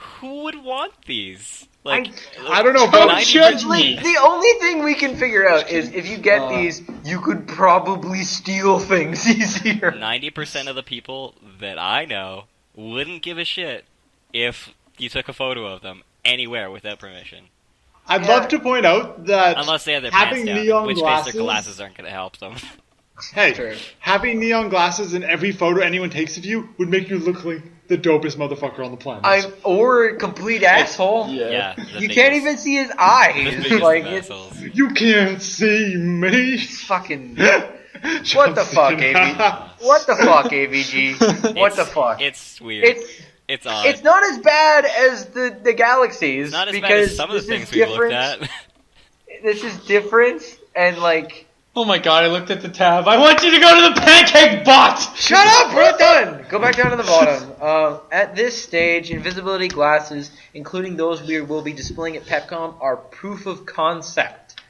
D: who would want these? Like,
B: I don't know,
C: Don't
B: but
C: judge me.
A: Like, the only thing we can figure out is if you get
C: Uh.
A: these, you could probably steal things easier.
D: 90% of the people that I know wouldn't give a shit if you took a photo of them anywhere without permission.
B: I'd
A: Yeah.
B: love to point out that
D: Unless they have their pants
B: having
D: down, in
B: neon
D: which case
B: glasses,
D: their glasses aren't going to help them.
B: hey,
A: True.
B: having neon glasses in every photo anyone takes of you would make you look like the dopest motherfucker on the planet.
A: Or a complete asshole.
D: Yeah, the
A: You
D: biggest-
A: can't even see his
D: the
A: eyes.
D: biggest
A: like
D: of
A: it's
D: assholes.
B: You can't see me.
A: fucking. What the fuck, AV? What the fuck, AVG? What the
D: It's-
A: fuck?
D: It's weird.
A: It's
D: odd.
A: it's not as bad as the galaxies.
D: It's not as bad
A: because
D: as some of the
A: this
D: things
A: is
D: we looked
A: different.
D: at.
A: This is different, and like.
C: Oh my god, I looked at the tab. I want you to go to the pancake bot!
A: Shut up! We're not done! Go back down to the bottom. At this stage, invisibility glasses, including those we will be displaying at PepCom, are proof of concept.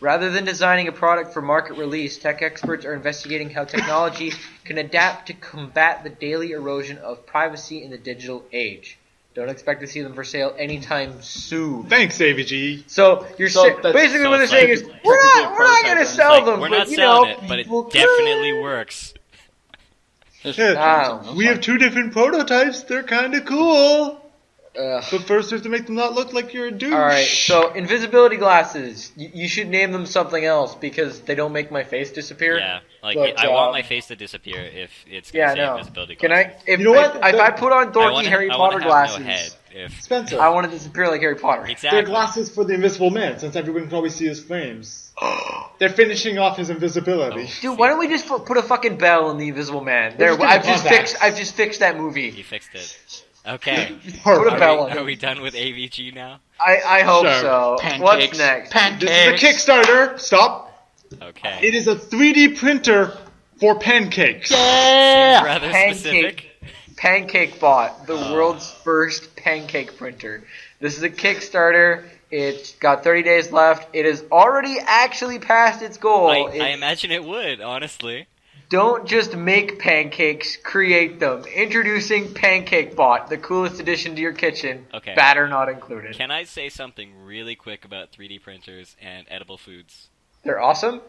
A: Rather than designing a product for market release, tech experts are investigating how technology can adapt to combat the daily erosion of privacy in the digital age. Don't expect to see them for sale anytime soon.
B: Thanks, AVG.
A: So you're
C: So that's-
A: basically
D: so
A: what they're
D: it's
A: saying
D: like
A: is we're not
C: prototype
A: going to
C: then.
A: sell
D: Like,
A: them,
D: we're
A: but
D: not
A: you
D: selling
A: know,
D: it, but it
A: people could.
D: definitely works.
B: Yeah,
A: Wow.
B: we have two different prototypes. They're kind of cool.
A: Ugh.
B: But first, you have to make them not look like you're a douche.
A: All right, so invisibility glasses. You should name them something else because they don't make my face disappear.
D: Yeah, like
A: But,
D: I want my face to disappear if it's gonna
A: Yeah,
D: say
A: no.
D: invisibility
A: Can
D: glasses.
A: I? If,
B: You know what?
A: If I put on
D: I
A: dorky
D: wanna-
A: Harry
D: I wanna
A: Potter
D: have
A: glasses,
D: no head. If
B: Spencer.
A: I want to disappear like Harry Potter.
D: exactly.
B: They're glasses for the invisible man, since everyone can always see his frames. They're finishing off his invisibility.
D: Oh.
A: Dude, why don't we just put a fucking bell in the Invisible Man? There,
B: just get contacts.
A: I've just fixed that movie.
D: You fixed it. Okay.
A: Put a
B: Perfect.
A: bell on
D: Are
A: it.
D: we done with AVG now?
A: I hope
B: Sure.
A: so.
C: Pancakes.
A: What's next?
C: Pancakes.
B: This is a Kickstarter. Stop.
D: Okay.
B: It is a 3D printer for pancakes.
D: Seems rather
A: Pancake.
D: specific.
A: Pancake Bot, the world's first pancake printer. This is a Kickstarter. It's got 30 days left. It has already actually passed its goal.
D: I imagine it would, honestly.
A: Don't just make pancakes, create them. Introducing Pancake Bot, the coolest addition to your kitchen.
D: Okay.
A: Batter not included.
D: Can I say something really quick about 3D printers and edible foods?
A: They're awesome.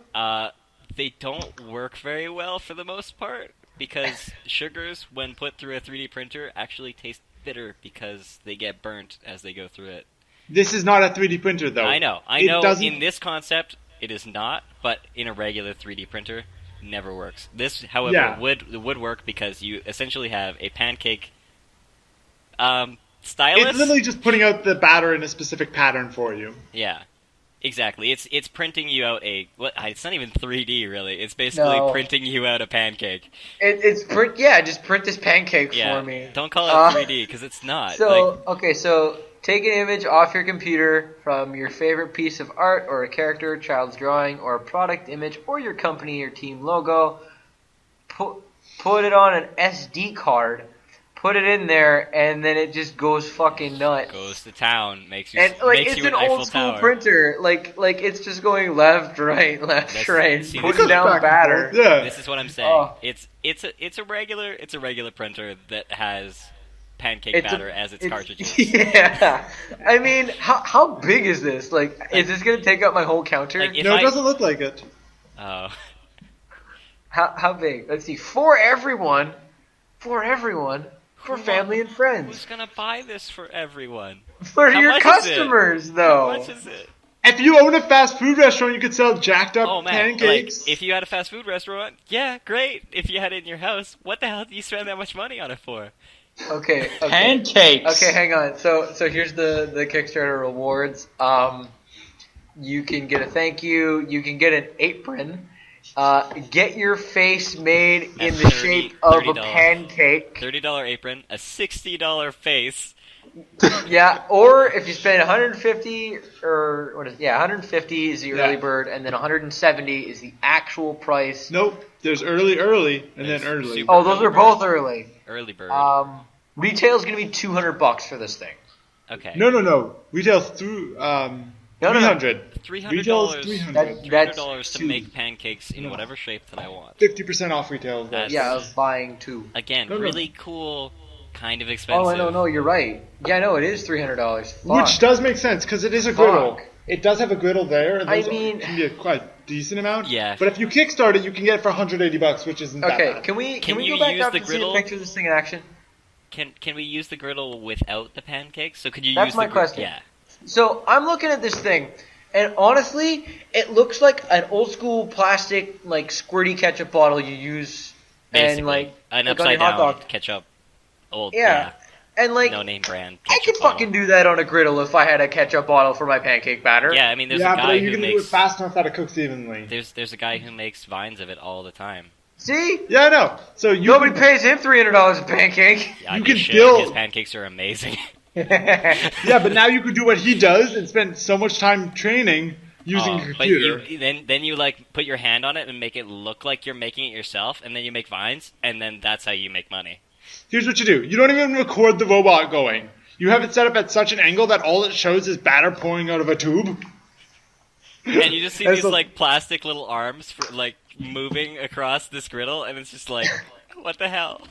D: They don't work very well for the most part because sugars, when put through a 3D printer, actually taste bitter because they get burnt as they go through it.
B: This is not a 3D printer, though.
D: I know.
B: It doesn't-
D: In this concept, it is not, but in a regular 3D printer, never works. This, however,
B: Yeah.
D: would work because you essentially have a pancake
B: It's
D: stylus.
B: literally just putting out the batter in a specific pattern for you.
D: Yeah, exactly. It's printing you out it's not even 3D really. It's basically
A: No.
D: printing you out a pancake.
A: Just print this pancake
D: Yeah.
A: for me.
D: Don't call it 3D because it's not.
A: So take an image off your computer from your favorite piece of art or a character, child's drawing, or a product image, or your company or team logo. Put it on an SD card. Put it in there, and then it just goes fucking nuts.
D: Goes to town, makes you
A: And
D: makes
A: it's
D: you
A: an
D: Eiffel
A: old school
D: Tower.
A: printer. Like it's just going left, right,
D: That's-
A: right,
D: see,
A: putting
D: this is
A: down
B: back and
A: batter.
B: forth. Yeah.
D: This is what I'm saying.
A: Oh.
D: It's a regular printer that has pancake
A: It's a-
D: batter as its
A: it's-
D: cartridges.
A: Yeah, I mean, how big is this? Like, is this gonna take up my whole counter?
D: Like, if
B: No, it
D: I-
B: doesn't look like it.
D: Oh.
A: How big? Let's see. For everyone, for family and
D: Who's
A: friends,
D: gonna buy this for everyone?
A: for
D: How
A: your
D: much is it?
A: customers,
D: How
A: though.
D: much is it?
B: If you own a fast food restaurant, you could sell jacked up
D: Oh man,
B: pancakes.
D: like if you had a fast food restaurant, yeah, great. If you had it in your house, what the hell do you spend that much money on it for?
A: Okay.
C: Pancakes.
A: Okay, hang on. So here's the Kickstarter rewards. You can get a thank you. You can get an apron. Get your face made in the shape of a
D: $30.
A: pancake.
D: $30 apron, a $60 face.
A: Yeah, or if you spend 150 or what is 150 is the early
B: Yeah.
A: bird, and then 170 is the actual price.
B: Nope. There's early, and
D: There's
B: then early.
D: super-
A: Oh, those
D: early
A: are
D: bird.
A: both early.
D: Early bird.
A: Retail's gonna be $200 for this thing.
D: Okay.
B: No. Retail through
A: No.
B: 300.
D: $300.
B: Retail's 300.
A: That's
D: $300 to
A: two.
D: make pancakes in whatever shape that I want.
B: 50% off retail.
D: That's-
A: Yeah, I was buying two.
D: Again,
B: No.
D: really cool, kind of expensive.
A: Oh, I know. No, you're right. Yeah, no, it is $300.
B: Which does make sense because it is a griddle.
A: Fuck.
B: It does have a griddle there. And
A: I
B: those
A: mean-
B: can be a quite decent amount.
D: Yeah.
B: But if you kickstart it, you can get it for $180, which isn't that
A: Okay,
B: bad.
A: can we
D: Can
A: go
D: you
A: back
D: use
A: up
D: the
A: and see a
D: griddle?
A: picture of this thing in action?
D: Can we use the griddle without the pancakes? So could you
A: That's
D: use
A: my
D: the
A: question.
D: Yeah.
A: So I'm looking at this thing, and honestly, it looks like an old school plastic like squirty ketchup bottle you use,
D: Basically,
A: and like
D: an
A: like on
D: upside
A: your hot
D: down
A: dog.
D: ketchup. Old.
A: Yeah, and like
D: No name brand.
A: I could
D: ketchup
A: fucking
D: bottle.
A: do that on a griddle if I had a ketchup bottle for my pancake batter.
D: Yeah, I mean, there's
B: yeah,
D: a
B: but
D: guy
B: are you
D: who
B: going to do it
D: makes.
B: fast enough that it cooks evenly?
D: There's a guy who makes vines of it all the time.
A: See,
B: Yeah, I know. So you
A: nobody
B: can,
A: pays him $300 a pancake.
D: Yeah, I
B: You
D: mean,
B: can
D: shit,
B: build-
D: His pancakes are amazing.
B: Yeah, but now you can do what he does and spend so much time training using your
D: But
B: computer.
D: then you like put your hand on it and make it look like you're making it yourself, and then you make vines, and then that's how you make money.
B: Here's what you do. You don't even record the robot going. You have it set up at such an angle that all it shows is batter pouring out of a tube.
D: And you just see
B: That's
D: these
B: a-
D: like plastic little arms for like moving across this griddle, and it's just like, what the hell?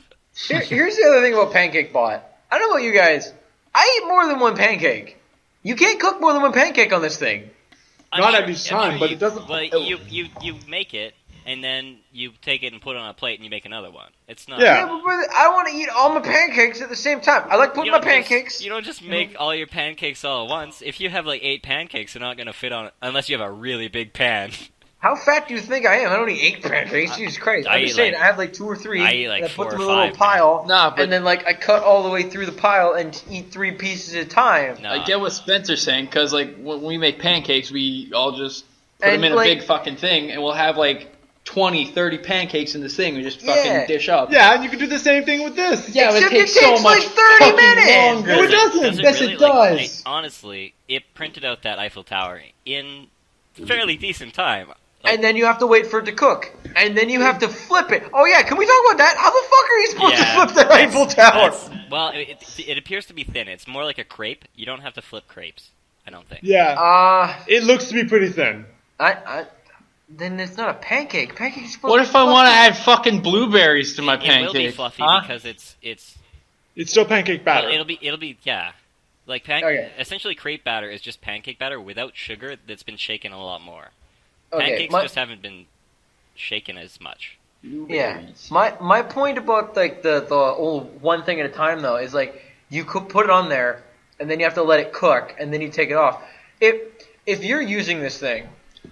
A: Here's the other thing about Pancake Bot. I don't know about you guys. I eat more than one pancake. You can't cook more than one pancake on this thing.
B: Not at each time, but it doesn't-
D: Well, you make it, and then you take it and put it on a plate and you make another one. It's not.
B: Yeah.
A: Yeah, but brother, I want to eat all my pancakes at the same time. I like putting
D: You
A: my
D: don't just-
A: pancakes.
D: you don't just make all your pancakes all at once. If you have like 8 pancakes, they're not gonna fit on unless you have a really big pan.
A: How fat do you think I am? I don't eat 8 pancakes. Jesus Christ!
D: I
A: I'm
D: eat
A: just saying,
D: like-
A: I have like 2 or 3.
D: I eat like
A: and I
D: 4
A: put
D: or
A: them in a little
D: 5,
A: pile.
C: Nah, but-
A: and then like I cut all the way through the pile and eat 3 pieces at a time.
D: No.
C: I get what Spencer's saying, because like when we make pancakes, we all just put
A: And,
C: them in a
A: like-
C: big fucking thing, and we'll have like 20, 30 pancakes in this thing. We just fucking
A: Yeah.
C: dish up.
B: Yeah, and you can do the same thing with this.
C: Yeah, but
A: Except
C: it takes
A: it takes
C: so much
A: like 30
C: fucking
A: minutes.
C: longer.
B: No, it doesn't.
C: Yes,
D: really?
C: it
D: Like,
C: does.
D: honestly, it printed out that Eiffel Tower in fairly decent time.
A: And then you have to wait for it to cook. And then you have to flip it. Oh yeah, can we talk about that? How the fuck are you supposed to flip the Eiffel Tower?
D: Well, it appears to be thin. It's more like a crepe. You don't have to flip crepes, I don't think.
B: Yeah. It looks to be pretty thin.
A: Then it's not a pancake. Pancake's supposed
C: What
A: to
C: if
A: be
C: I want to
A: fluffy.
C: add fucking blueberries to my
D: It
C: pancake?
D: will be fluffy
C: huh?
D: because it's
B: It's still pancake batter.
D: it'll be yeah. Like
A: Okay.
D: essentially crepe batter is just pancake batter without sugar that's been shaken a lot more.
A: Okay,
D: Pancakes
A: my-
D: just haven't been shaken as much.
A: Yeah, my point about like the old one thing at a time though is like you could put it on there and then you have to let it cook and then you take it off. If you're using this thing,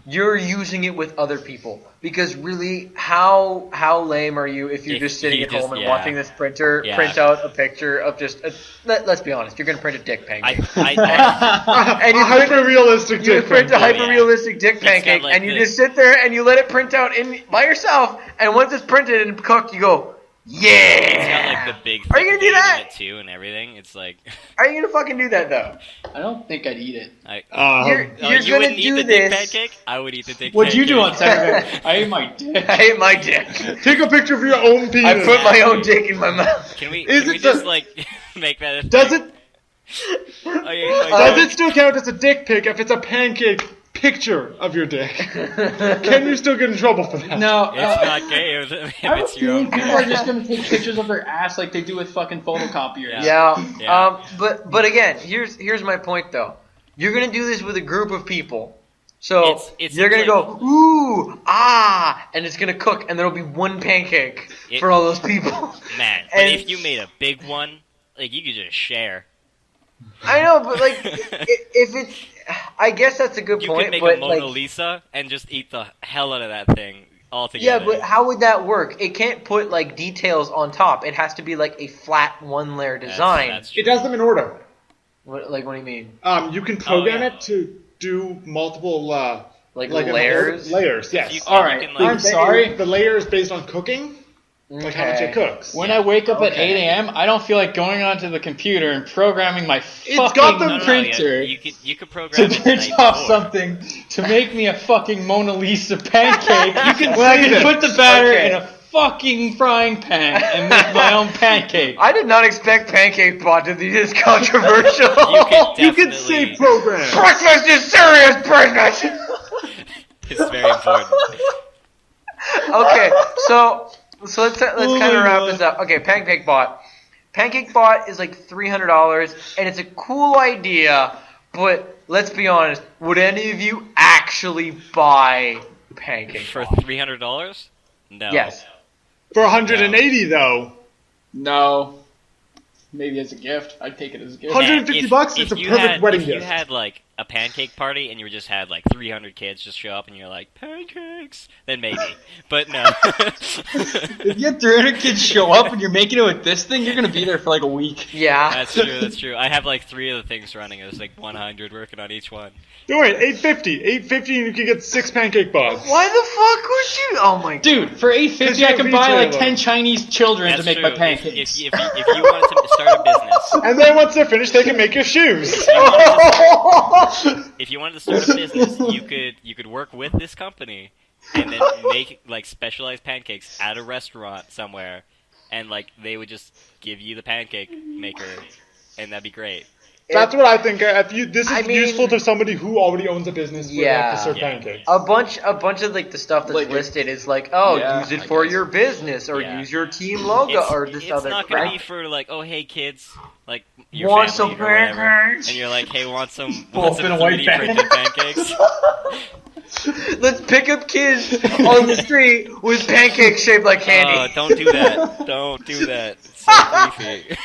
A: you're using it with other people because really, how lame are you if you're
D: If
A: just sitting
D: you
A: at
D: just-
A: home and
D: yeah.
A: watching this printer
D: Yeah.
A: print out a picture of just let's be honest, you're gonna print a dick pancake.
D: I
A: And you
B: a hyper-realistic
A: You
B: dick
A: print a
B: pancake.
A: hyper-realistic dick
D: got
A: pancake,
D: like
A: and you
D: this.
A: just sit there and you let it print out by yourself. And once it's printed and cooked, you go, yeah.
D: It's got like the big.
A: Are you gonna
D: thick
A: do
D: egg in
A: that?
D: it too and everything? It's like.
A: Are you gonna fucking do that though?
C: I don't think I'd eat it.
A: You're
D: you
A: gonna
D: wouldn't eat
A: do
D: the
A: this.
D: dick pancake? I would eat the dick
C: What'd
D: pancake.
C: you do on Saturday? I ate my dick.
A: I ate my dick.
B: Take a picture of your own penis.
A: I put my own dick in my mouth.
D: Can we,
B: Is
D: can we
B: it
D: just
B: the-
D: like make that a
B: Does
D: thing?
B: it
D: Oh,
B: does it still count as a dick pic if it's a pancake picture of your dick? Can you still get in trouble for that?
C: No,
D: It's not gay if
C: I have a
D: it's your own.
C: feeling people are just gonna take pictures of their ass like they do with fucking photocopiers.
A: Yeah.
D: Yeah.
A: But again, here's my point though. You're gonna do this with a group of people. So
D: It
A: you're gonna
D: seems
A: go ooh and it's gonna cook, and there'll be one pancake for all those people.
D: Man, but
A: And-
D: if you made a big one, like you could just share.
A: I know, but like if it's, I guess that's a good
D: You
A: point.
D: could make
A: but
D: a Mona
A: like,
D: Lisa and just eat the hell out of that thing altogether.
A: yeah, but how would that work? It can't put like details on top. It has to be like a flat one layer design.
D: That's
B: It does them in order.
A: What do you mean?
B: You can program
D: yeah.
B: it to do multiple
A: Like
B: in
A: layers?
B: Layers, yes.
D: You-
C: All
D: you
C: right,
D: can, like-
C: I'm sorry.
B: The layer is based on cooking, like how much it cooks.
C: When I wake up at
A: Okay.
C: 8 a.m., I don't feel like going onto the computer and programming my
B: It's
C: fucking
B: got the
D: No, no, no,
C: printer
D: yeah, you could
C: to
D: program it the
C: print
D: night
C: off
D: before.
C: something to make me a fucking Mona Lisa pancake. You can,
B: Well,
C: I
B: you
C: can
B: did.
C: put the batter
A: Okay.
C: in a fucking frying pan and make my own pancake.
A: I did not expect Pancake Bot to be this controversial.
B: You can
D: Definitely-
B: say program.
A: Breakfast is serious business.
D: It's very important.
A: Okay, so let's kind of wrap this up. Okay, Pancake Bot. Pancake Bot is like $300, and it's a cool idea. But let's be honest, would any of you actually buy Pancake
D: For
A: Bot?
D: $300? No.
A: Yes.
B: For 180 though.
C: No. Maybe as a gift. I'd take it as a gift.
B: Hundred- 150 bucks, it's a
D: you
B: perfect
D: had,
B: wedding
D: if you
B: gift.
D: had like a pancake party and you just had like 300 kids just show up and you're like pancakes, then maybe. But no.
C: If you had 300 kids show up and you're making it with this thing, you're gonna be there for like a week.
A: Yeah.
D: That's true. That's true. I have like 3 of the things running. It was like 100 working on each one.
B: Don't worry, 850. 850 and you can get 6 pancake bots.
A: Why the fuck would you? Oh my god.
C: Dude, for $850 I can buy like 10 Chinese children
D: That's
C: to make
D: true.
C: my pancakes.
D: If you wanted to start a business,
B: And then once they're finished, they can make your shoes.
D: if you wanted to start a business, you could work with this company and then make like specialized pancakes at a restaurant somewhere, and like they would just give you the pancake maker, and that'd be great.
B: That's what I think. This
A: I
B: is
A: mean-
B: useful to somebody who already owns a business where they have to serve
D: Yeah.
B: pancakes.
A: A bunch of like the stuff that's
C: Like,
A: listed is like, oh,
C: yeah,
A: use it
C: I
A: for
C: guess.
A: your business or
D: Yeah.
A: use your team logo or this
D: it's
A: other
D: not gonna
A: crap.
D: be for like, oh hey kids, like your
A: Want
D: family
A: some
D: or whatever,
A: pancakes?
D: and you're like, hey, want some
C: Both in a white
D: 3D
C: bag.
D: printed pancakes?
A: Let's pick up kids on the street with pancakes shaped like candy.
D: Oh, don't do that! Don't do that! It's so creepy.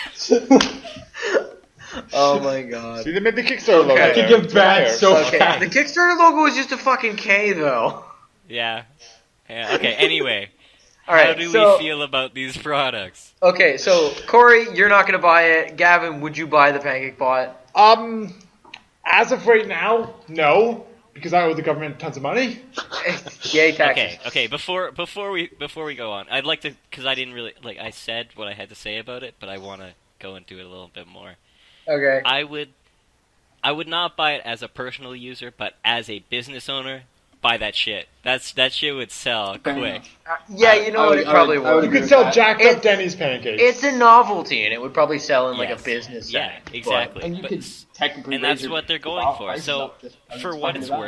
A: Oh my god.
B: See, they made the Kickstarter logo.
A: Okay.
B: there.
C: Give
B: It's
C: back
B: fire.
C: so
A: Okay,
C: fast.
A: the Kickstarter logo is just a fucking K though.
D: Yeah. Yeah. Okay. Anyway,
A: All right,
D: how do
A: so,
D: we feel about these products?
A: Okay, so Corey, you're not gonna buy it. Gavin, would you buy the pancake bot?
B: As of right now, no, because I owe the government tons of money.
A: Yay, taxes.
D: Okay. Okay. Before we go on, I'd like to, because I didn't really like. I said what I had to say about it, but I want to go into it a little bit more.
A: Okay.
D: I would not buy it as a personal user, but as a business owner, buy that shit. That shit would sell
C: Fair
D: quick.
C: enough.
A: Yeah, you know what? It probably
C: I
A: would.
C: would
B: You
C: agree
B: could
C: with
B: sell
C: that.
B: jacked
A: It-
B: up Denny's pancakes.
A: It's a novelty, and it would probably sell in like
D: Yes.
A: a business
D: Yeah,
A: setting.
D: exactly.
C: And you
D: But-
C: could technically
D: and that's
C: raise your
D: what they're going for.
C: prices
D: So,
C: up just by
D: for what
C: fucking
D: it's
C: it up.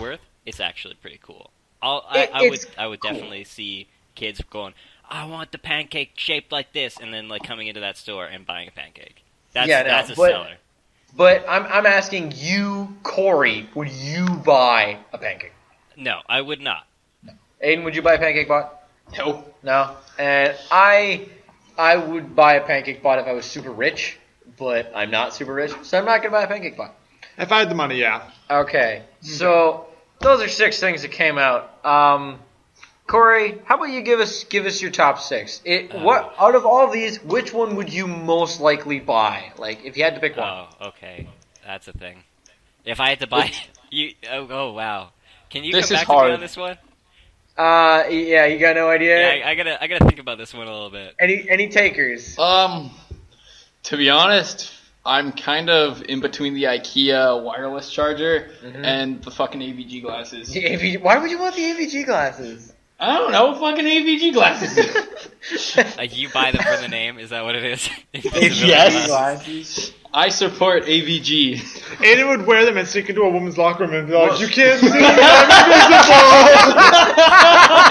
D: worth, it's actually pretty cool.
A: It's
D: I would
A: cool.
D: definitely see kids going, I want the pancake shaped like this, and then like coming into that store and buying a pancake. That's
A: Yeah, no,
D: that's a
A: but-
D: seller.
A: But I'm asking you, Corey, would you buy a pancake?
D: No, I would not.
A: Aiden, would you buy a pancake bot?
C: No.
A: No. And I would buy a pancake bot if I was super rich, but I'm not super rich, so I'm not gonna buy a pancake bot.
B: If I had the money, yeah.
A: Okay, so those are 6 things that came out. Corey, how about you give us your top 6? What out of all these, which one would you most likely buy? Like, if you had to pick one.
D: Oh, okay, that's a thing. If I had to buy, oh wow, can you
C: This
D: come
C: is
D: back to me
C: hard.
D: on this one?
A: Yeah, you got no idea.
D: Yeah, I gotta think about this one a little bit.
A: Any takers?
C: To be honest, I'm kind of in between the IKEA wireless charger and the fucking AVG glasses.
A: The AVG, why would you want the AVG glasses?
C: I don't know, fucking AVG glasses.
D: Like you buy them for the name? Is that what it is?
C: Yes.
A: Glasses.
C: I support AVG.
B: Aiden would wear them and sneak into a woman's locker room and be like, "You can't see me, I'm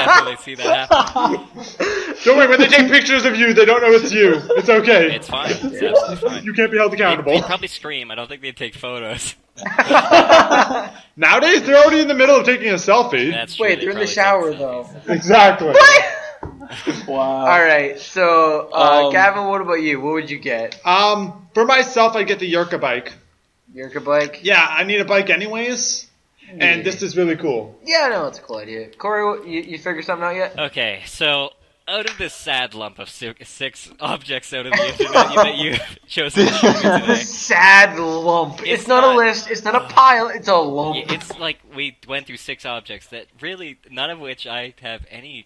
D: Definitely see that happen.
B: invisible." Don't worry, when they take pictures of you, they don't know it's you. It's okay.
D: It's fine. It's absolutely fine.
B: You can't be held accountable.
D: They'd probably scream. I don't think they'd take photos.
B: Nowadays, they're already in the middle of taking a selfie.
D: That's true.
A: Wait,
D: They'd
A: they're in the
D: probably take
A: shower
D: selfies.
A: though.
B: Exactly.
C: Wow.
A: All right, so
C: Um,
A: Gavin, what about you? What would you get?
B: For myself, I get the Yurka bike.
A: Yurka bike?
B: Yeah, I need a bike anyways, and this is really cool.
A: Yeah, no, it's a cool idea. Corey, you figure something out yet?
D: Okay, so out of this sad lump of 6 objects out of the internet that you chosen to show me today,
A: Sad lump. It's
D: It's
A: not a
D: not-
A: list. It's not a pile. It's a lump.
D: yeah, it's like we went through 6 objects that really none of which I have any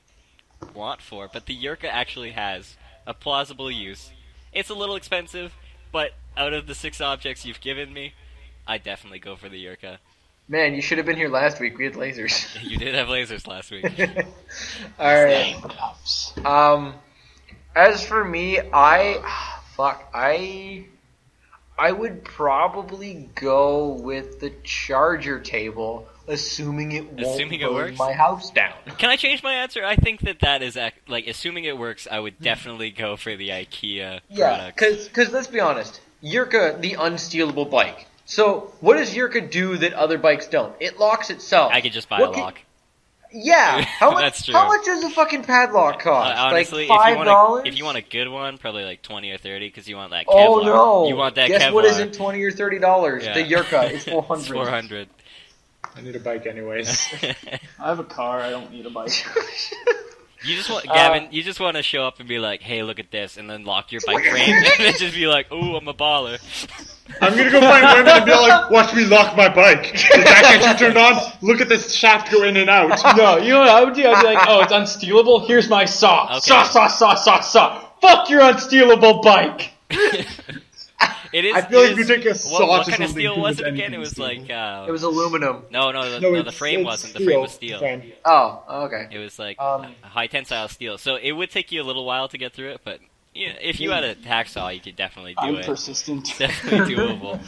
D: want for, but the Yurka actually has a plausible use. It's a little expensive, but out of the 6 objects you've given me, I definitely go for the Yurka.
A: Man, you should have been here last week. We had lasers.
D: You did have lasers last week.
A: All right.
C: Handcuffs.
A: As for me, I would probably go with the charger table, assuming it won't
D: Assuming it
A: burn
D: works?
A: my house down.
D: Can I change my answer? I think that is like assuming it works. I would definitely go for the IKEA
A: Yeah,
D: product.
A: because let's be honest, Yurka, the unstealable bike. So what does Yurka do that other bikes don't? It locks itself.
D: I could just buy
A: What
D: a
A: can-
D: lock.
A: Yeah, how much?
D: That's true.
A: How much does a fucking padlock cost?
D: Honestly,
A: like $5?
D: if you want a good one, probably like 20 or 30, because you want that Kevlar.
A: Oh no!
D: You want that
A: Guess
D: Kevlar.
A: what isn't $20 or $30?
D: Yeah.
A: The Yurka is $400.
D: It's 400.
B: I need a bike anyways.
C: I have a car, I don't need a bike.
D: You just want Gavin. You just want to show up and be like, "Hey, look at this," and then lock your bike frame, and then just be like, "Ooh, I'm a baller."
B: I'm gonna go find women and be like, "Watch me lock my bike. Did that get you turned on? Look at this shaft go in and out."
C: No, you know what I would do? I'd be like, oh, it's unstealable? Here's my saw.
D: Okay.
C: Saw. Fuck your unstealable bike!
D: It is.
B: I feel
D: it
B: like
D: is-
B: we take a
D: what
B: saw to
D: kind of
B: something
D: steel
B: who
D: was
B: is
D: it again?
B: anything
D: It was
B: steel.
D: like
A: It was aluminum.
D: no, the frame wasn't. The frame was steel.
A: Oh, okay.
D: It was like
A: Um,
D: a high tensile steel. So it would take you a little while to get through it, but Yeah, if you had a hacksaw, you could definitely do
C: I'm
D: it.
C: persistent.
D: It's definitely doable.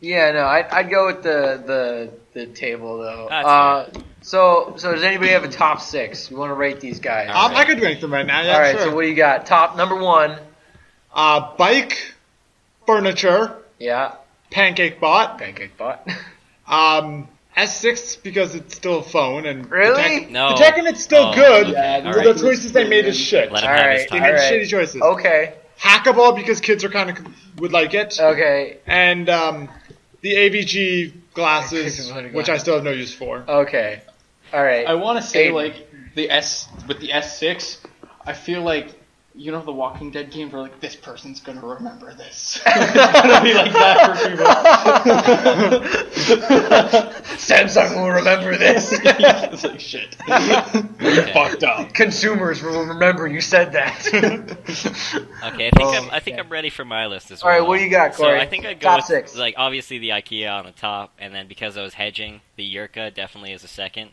A: Yeah, no, I'd go with the table though.
D: That's
A: So does anybody have a top 6? We want to rate these guys.
B: I could rank them right now. Yeah,
A: All right,
B: sure.
A: so what do you got? Top number 1.
B: Bike, furniture,
A: Yeah,
B: pancake bot.
A: pancake bot.
B: S6 because it's still a phone and
A: Really?
D: No.
B: the tech in it's still
D: Oh,
B: good.
C: yeah,
B: but
D: alright.
B: the choices they made is shit.
D: Let him
A: All
D: have
A: right.
D: his
B: They
D: time.
B: made
A: Alright.
B: shitty choices.
A: Okay.
B: Hackable because kids are kind of would like it,
A: Okay.
B: and the AVG glasses,
A: Glasses.
B: which I still have no use for.
A: Okay. All right.
C: I want to say
A: Aiden.
C: like the S6. I feel like you know the Walking Dead game where like this person's gonna remember this. It's gonna be like that for people.
A: Samsung will remember this.
C: It's like shit.
D: Okay.
C: Fucked up.
A: Consumers will remember you said that.
D: Okay, I think I'm ready for my list as
A: All
D: well.
A: right, what do you got, Corey?
D: So I think I'd go
A: Top
D: with
A: 6.
D: like obviously the IKEA on the top, and then because I was hedging, the Yurka definitely is a second.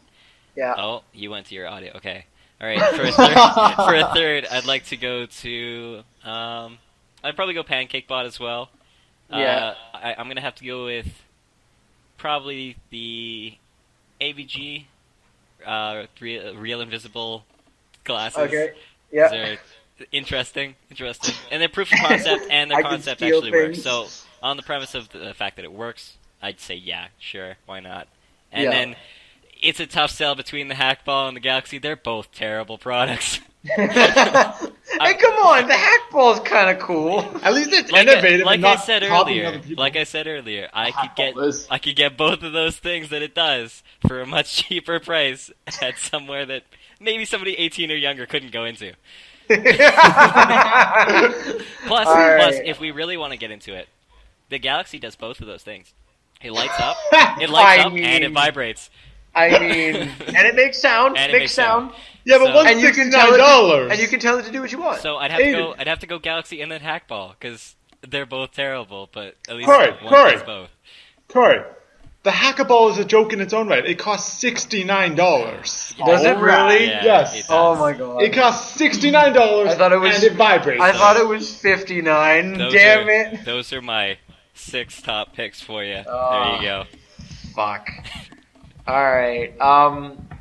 A: Yeah.
D: Oh, you went to your audio. Okay. All right. For a third, I'd like to go to. I'd probably go Pancake Bot as well.
A: Yeah.
D: I'm gonna have to go with probably the AVG, real invisible glasses.
A: Okay. Yeah.
D: They're interesting, and they're proof of concept, and their
A: I can
D: concept
A: steal
D: actually works.
A: things.
D: So, on the premise of the fact that it works, I'd say yeah, sure, why not? And
A: Yeah.
D: then it's a tough sell between the Hackball and the Galaxy. They're both terrible products.
A: Hey, come on! The hackball is kind of cool.
B: At least it's
D: Like
B: innovative
D: I
B: and not
D: said
B: copying
D: earlier,
B: other people.
D: I could get both of those things that it does for a much cheaper price at somewhere that maybe somebody 18 or younger couldn't go into. Plus,
A: All right.
D: if we really want to get into it, the Galaxy does both of those things. It lights up, and it
A: mean-
D: vibrates.
A: I mean, and it makes sound.
D: And it makes sound.
B: Yeah, but
D: So-
B: one's
A: And you can tell it.
B: $69.
A: And you can tell it to do what you want.
D: So I'd have to go Galaxy and then Hackball because they're both terrible, but at least
B: Corey,
D: one
B: Corey.
D: does both.
B: Corey, the hackaball is a joke in its own right. It costs $69.
A: Does it really?
D: Yeah,
B: Yes.
D: it does.
A: Oh my god!
B: It costs $69.
A: I thought it was-
B: and it vibrates.
A: I thought it was 59.
D: Those
A: Damn
D: are,
A: it!
D: Those are my 6 top picks for you.
A: Oh.
D: There you go.
A: Fuck. All right.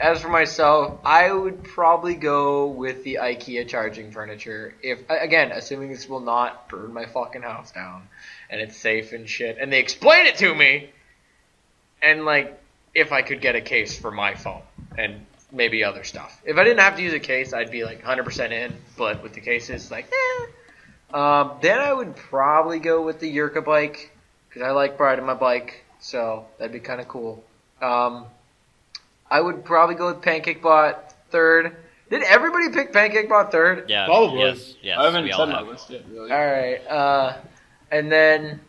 A: As for myself, I would probably go with the IKEA charging furniture. If again, assuming this will not burn my fucking house down, and it's safe and shit, and they explain it to me, and like, if I could get a case for my phone and maybe other stuff. If I didn't have to use a case, I'd be like 100% in. But with the cases, like, then I would probably go with the Yurka bike because I like riding my bike, so that'd be kind of cool. I would probably go with Pancake Bot third. Did everybody pick Pancake Bot third?
D: Yeah.
B: Probably.
D: Yes,
C: I haven't
D: we all
C: said my
D: have.
C: list yet, really.
A: All right. And then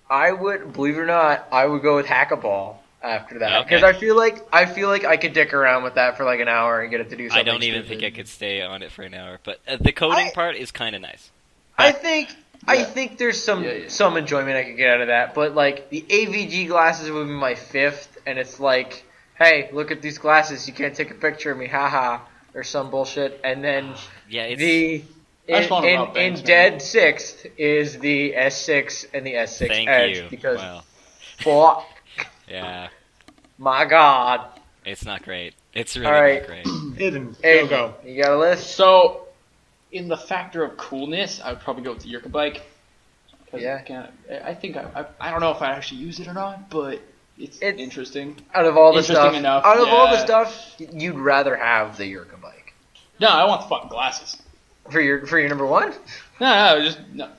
A: I would, believe it or not, I would go with Hackaball after that
D: Okay.
A: because I feel like I could dick around with that for like an hour and get it to do something.
D: I don't even
A: stupid.
D: think I could stay on it for an hour, but the coding part is kind of nice.
A: I think there's some enjoyment I could get out of that, but like the AVG glasses would be my 5th, and it's like, hey, look at these glasses, you can't take a picture of me, haha, or some bullshit. And then
D: Yeah, it's
A: the
C: I just wanna rob
A: in
C: banks,
A: dead
C: man.
A: 6th is the S6 and the S6
D: thank
A: Edge
D: you.
A: because
D: Well,
A: fuck
D: yeah,
A: my god.
D: it's not great. It's really
A: All right.
D: not great.
B: Hidden.
A: Hey,
B: Go.
A: you got a list?
C: So, in the factor of coolness, I would probably go with the Yurka bike. 'Cause
A: Yeah.
C: I think I don't know if I actually use it or not, but it's
A: It's-
C: interesting.
A: Out of all the
C: Interesting
A: stuff,
C: enough,
A: out of all the
C: yeah.
A: stuff, you'd rather have the Yurka bike
C: No, I want the fucking glasses.
A: for your number 1.
C: No,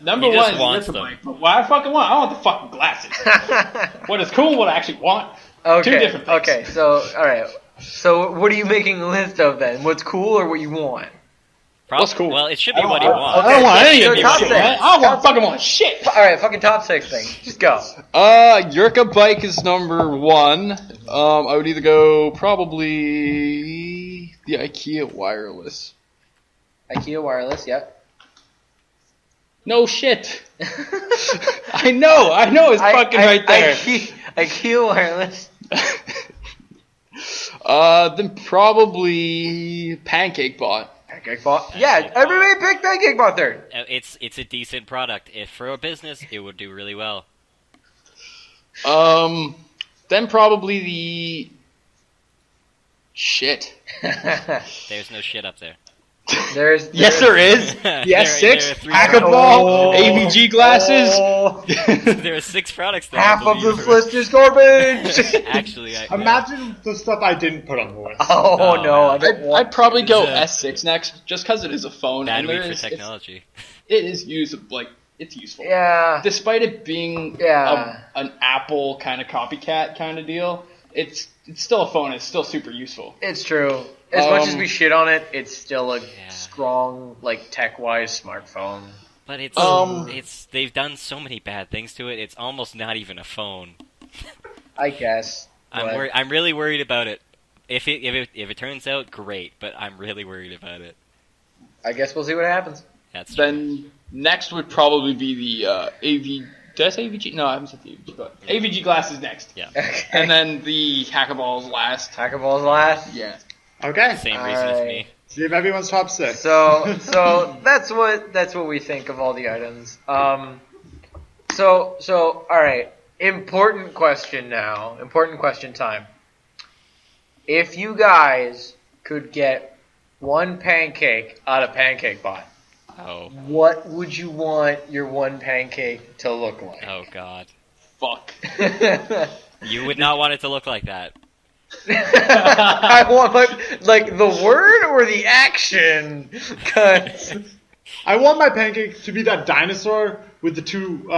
C: number
D: He just
C: one is
D: wants
C: the Yurka
D: them.
C: bike. But what I fucking want, I want the fucking glasses. What is cool, what I actually want.
A: Okay.
C: Two different things.
A: Okay. So, all right. So, what are you making a list of then? What's cool or what you want?
C: What's cool?
D: Well, it should be
C: I
D: what he
C: don't-
D: wants.
C: I don't want any
A: Your
C: of these
A: top
C: shit,
A: six.
C: man. I don't fucking want shit.
A: All right. Fucking top 6 thing. Just go.
C: Yurka bike is number 1. I would either go probably the IKEA wireless.
A: IKEA wireless. Yep.
C: No shit. I know, it's fucking right there.
A: IKEA wireless.
C: Then probably Pancake Bot.
A: Pancake ball. Yeah, everybody pick Pancake ball third.
D: It's a decent product. If for a business, it would do really well.
C: Then probably the shit.
D: There's no shit up there.
C: Yes, there is. The S6,
D: there are three
C: Hackaball, AVG glasses.
A: Oh,
D: There are 6 products there. I
A: half of
D: believe.
A: this list is garbage.
D: Actually,
B: Imagine the stuff I didn't put on the list.
A: Oh
D: Oh,
A: no,
D: man.
A: I don't want
C: I'd probably go
D: It's a-
C: S6 next, just because it is a phone
D: bad
C: and
D: week
C: there
D: for
C: is
D: technology.
C: it is usable. It's useful.
A: Yeah.
C: Despite it being
A: Yeah.
C: an Apple kind of copycat kind of deal, it's still a phone. It's still super useful.
A: It's true. As much as
C: Um,
A: we shit on it, it's still a
D: Yeah.
A: strong, like tech-wise smartphone.
D: But
C: Um,
D: it's they've done so many bad things to it. It's almost not even a phone.
A: I guess. but-
D: I'm really worried about it. If it turns out, great. But I'm really worried about it.
A: I guess we'll see what happens.
D: That's true.
C: Then next would probably be the AV. Did I say AVG? No, I haven't said the AVG. But AVG glasses next,
D: Yeah.
A: Okay.
C: and then the Hackaballs last.
A: Hackaball's last.
C: Yeah.
B: Okay.
D: Same reason as me.
B: See if everyone's top 6.
A: So that's what we think of all the items. So all right. Important question now. Important question time. If you guys could get one pancake out of Pancake Bot,
D: Oh.
A: what would you want your one pancake to look like?
D: Oh God.
C: Fuck.
D: You would not want it to look like that.
A: I want like the word or the action. 'Cause
B: I want my pancake to be that dinosaur with the 2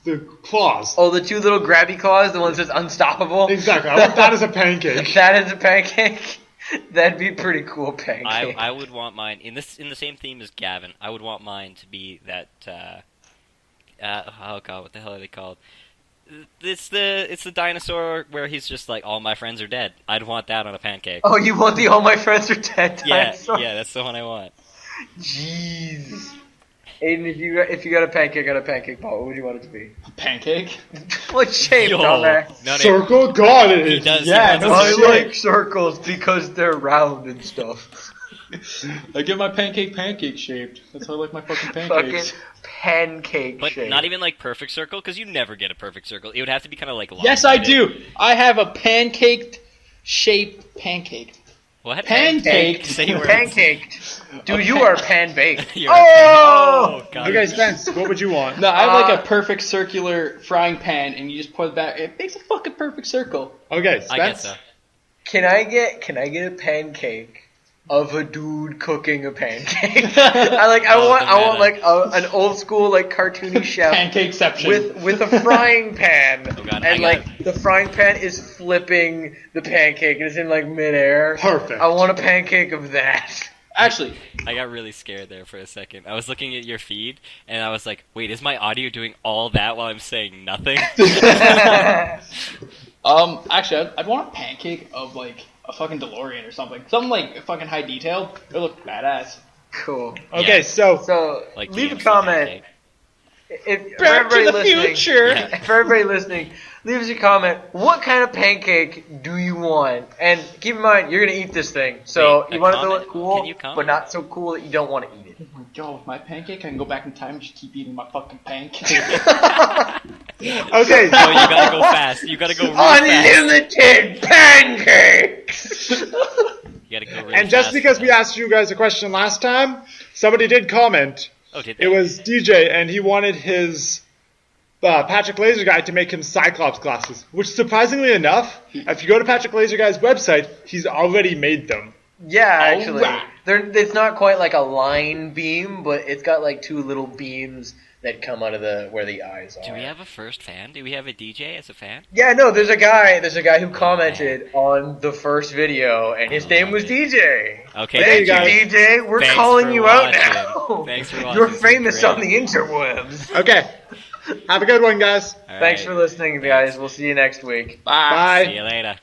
B: the claws.
A: oh, the 2 little grabby claws, the ones that's unstoppable.
B: Exactly. I want that as a pancake.
A: That is a pancake. That'd be a pretty cool pancake.
D: I would want mine in the same theme as Gavin. I would want mine to be that. Oh God, what the hell are they called? It's the dinosaur where he's just like, all my friends are dead. I'd want that on a pancake.
A: Oh, you want the all my friends are dead dinosaur?
D: Yeah, that's the one I want.
A: Jeez. Aiden, if you got a pancake on a pancake pot, what would you want it to be?
C: Pancake.
A: What shape,
D: Yo,
A: dumbass?
D: no,
B: Circle? God, it
D: He
B: is.
D: does.
C: Yeah,
D: he
C: no
D: wants
A: I
C: shit.
A: like circles because they're round and stuff.
C: I get my pancake shaped. That's how I like my fucking
A: Fucking
C: pancakes.
A: pancake
D: But
A: shape.
D: not even like perfect circle, because you never get a perfect circle. It would have to be kind of like
C: Yes, I
D: lopsided.
C: do. I have a pancaked shaped pancake.
D: What?
C: Pancake.
D: Say words.
A: Pancaked. Dude, you are pan baked.
D: You're a
A: Oh!
D: pan- God.
B: Okay, Spence, what would you want?
C: No, I have like a perfect circular frying pan, and you just pour it back. It makes a fucking perfect circle.
B: Okay,
D: I guess
B: Spence.
D: so.
A: Can I get a pancake of a dude cooking a pancake? I
D: Oh,
A: want
D: the
A: like an old school like cartoony chef
C: Pancakeception.
A: with a frying pan,
D: Oh, God,
A: and
D: I
A: like the frying pan is flipping the pancake and it's in like midair.
B: Perfect.
A: I want a pancake of that.
C: Actually,
D: I got really scared there for a second. I was looking at your feed, and I was like, wait, is my audio doing all that while I'm saying nothing?
C: actually, I'd want a pancake of like a fucking DeLorean or something. Something like fucking high detailed. It would look badass.
A: Cool.
B: Okay,
D: Yeah.
B: so
D: Like
A: Leave a
D: DMC
A: comment.
D: pancake.
A: If, for
C: Back to
A: everybody
C: the
A: listening,
C: future.
D: Yeah.
A: For everybody listening, leave us a comment. What kind of pancake do you want? And keep in mind, you're gonna eat this thing, so
D: Wait,
A: you
D: a
A: want it to
D: comment?
A: look cool,
D: Can you comment?
A: but not so cool that you don't want to eat it.
C: Oh my god, with my pancake, I can go back in time and just keep eating my fucking pancake.
B: okay,
D: No, you gotta go fast. You gotta go really fast.
A: Unlimited pancakes.
D: You gotta go really
B: and just
D: fast
B: because
D: for
B: we
D: that.
B: asked you guys a question last time, somebody did comment.
D: Oh, did they?
B: It was DJ, and he wanted his Patrick Laser Guy to make him Cyclops glasses. Which, surprisingly enough, if you go to Patrick Laser Guy's website, he's already made them.
A: Yeah, actually,
C: Alright.
A: it's not quite like a line beam, but it's got like 2 little beams that come out of where the eyes are.
D: Do we have a first fan? Do we have a DJ as a fan?
A: Yeah, no, there's a guy who commented on the first video, and his name was DJ.
D: Okay,
A: Thank you,
B: DJ.
A: DJ. We're
D: Thanks
A: calling
D: for
A: you out
D: watching.
A: now.
D: Thanks for watching.
A: You're
D: This is
A: famous
D: great.
A: on the interwebs.
B: Okay, have a good one, guys.
D: All
A: Thanks
D: right.
A: for listening, guys. We'll see you next week.
C: Bye.
B: Bye.
D: See you later.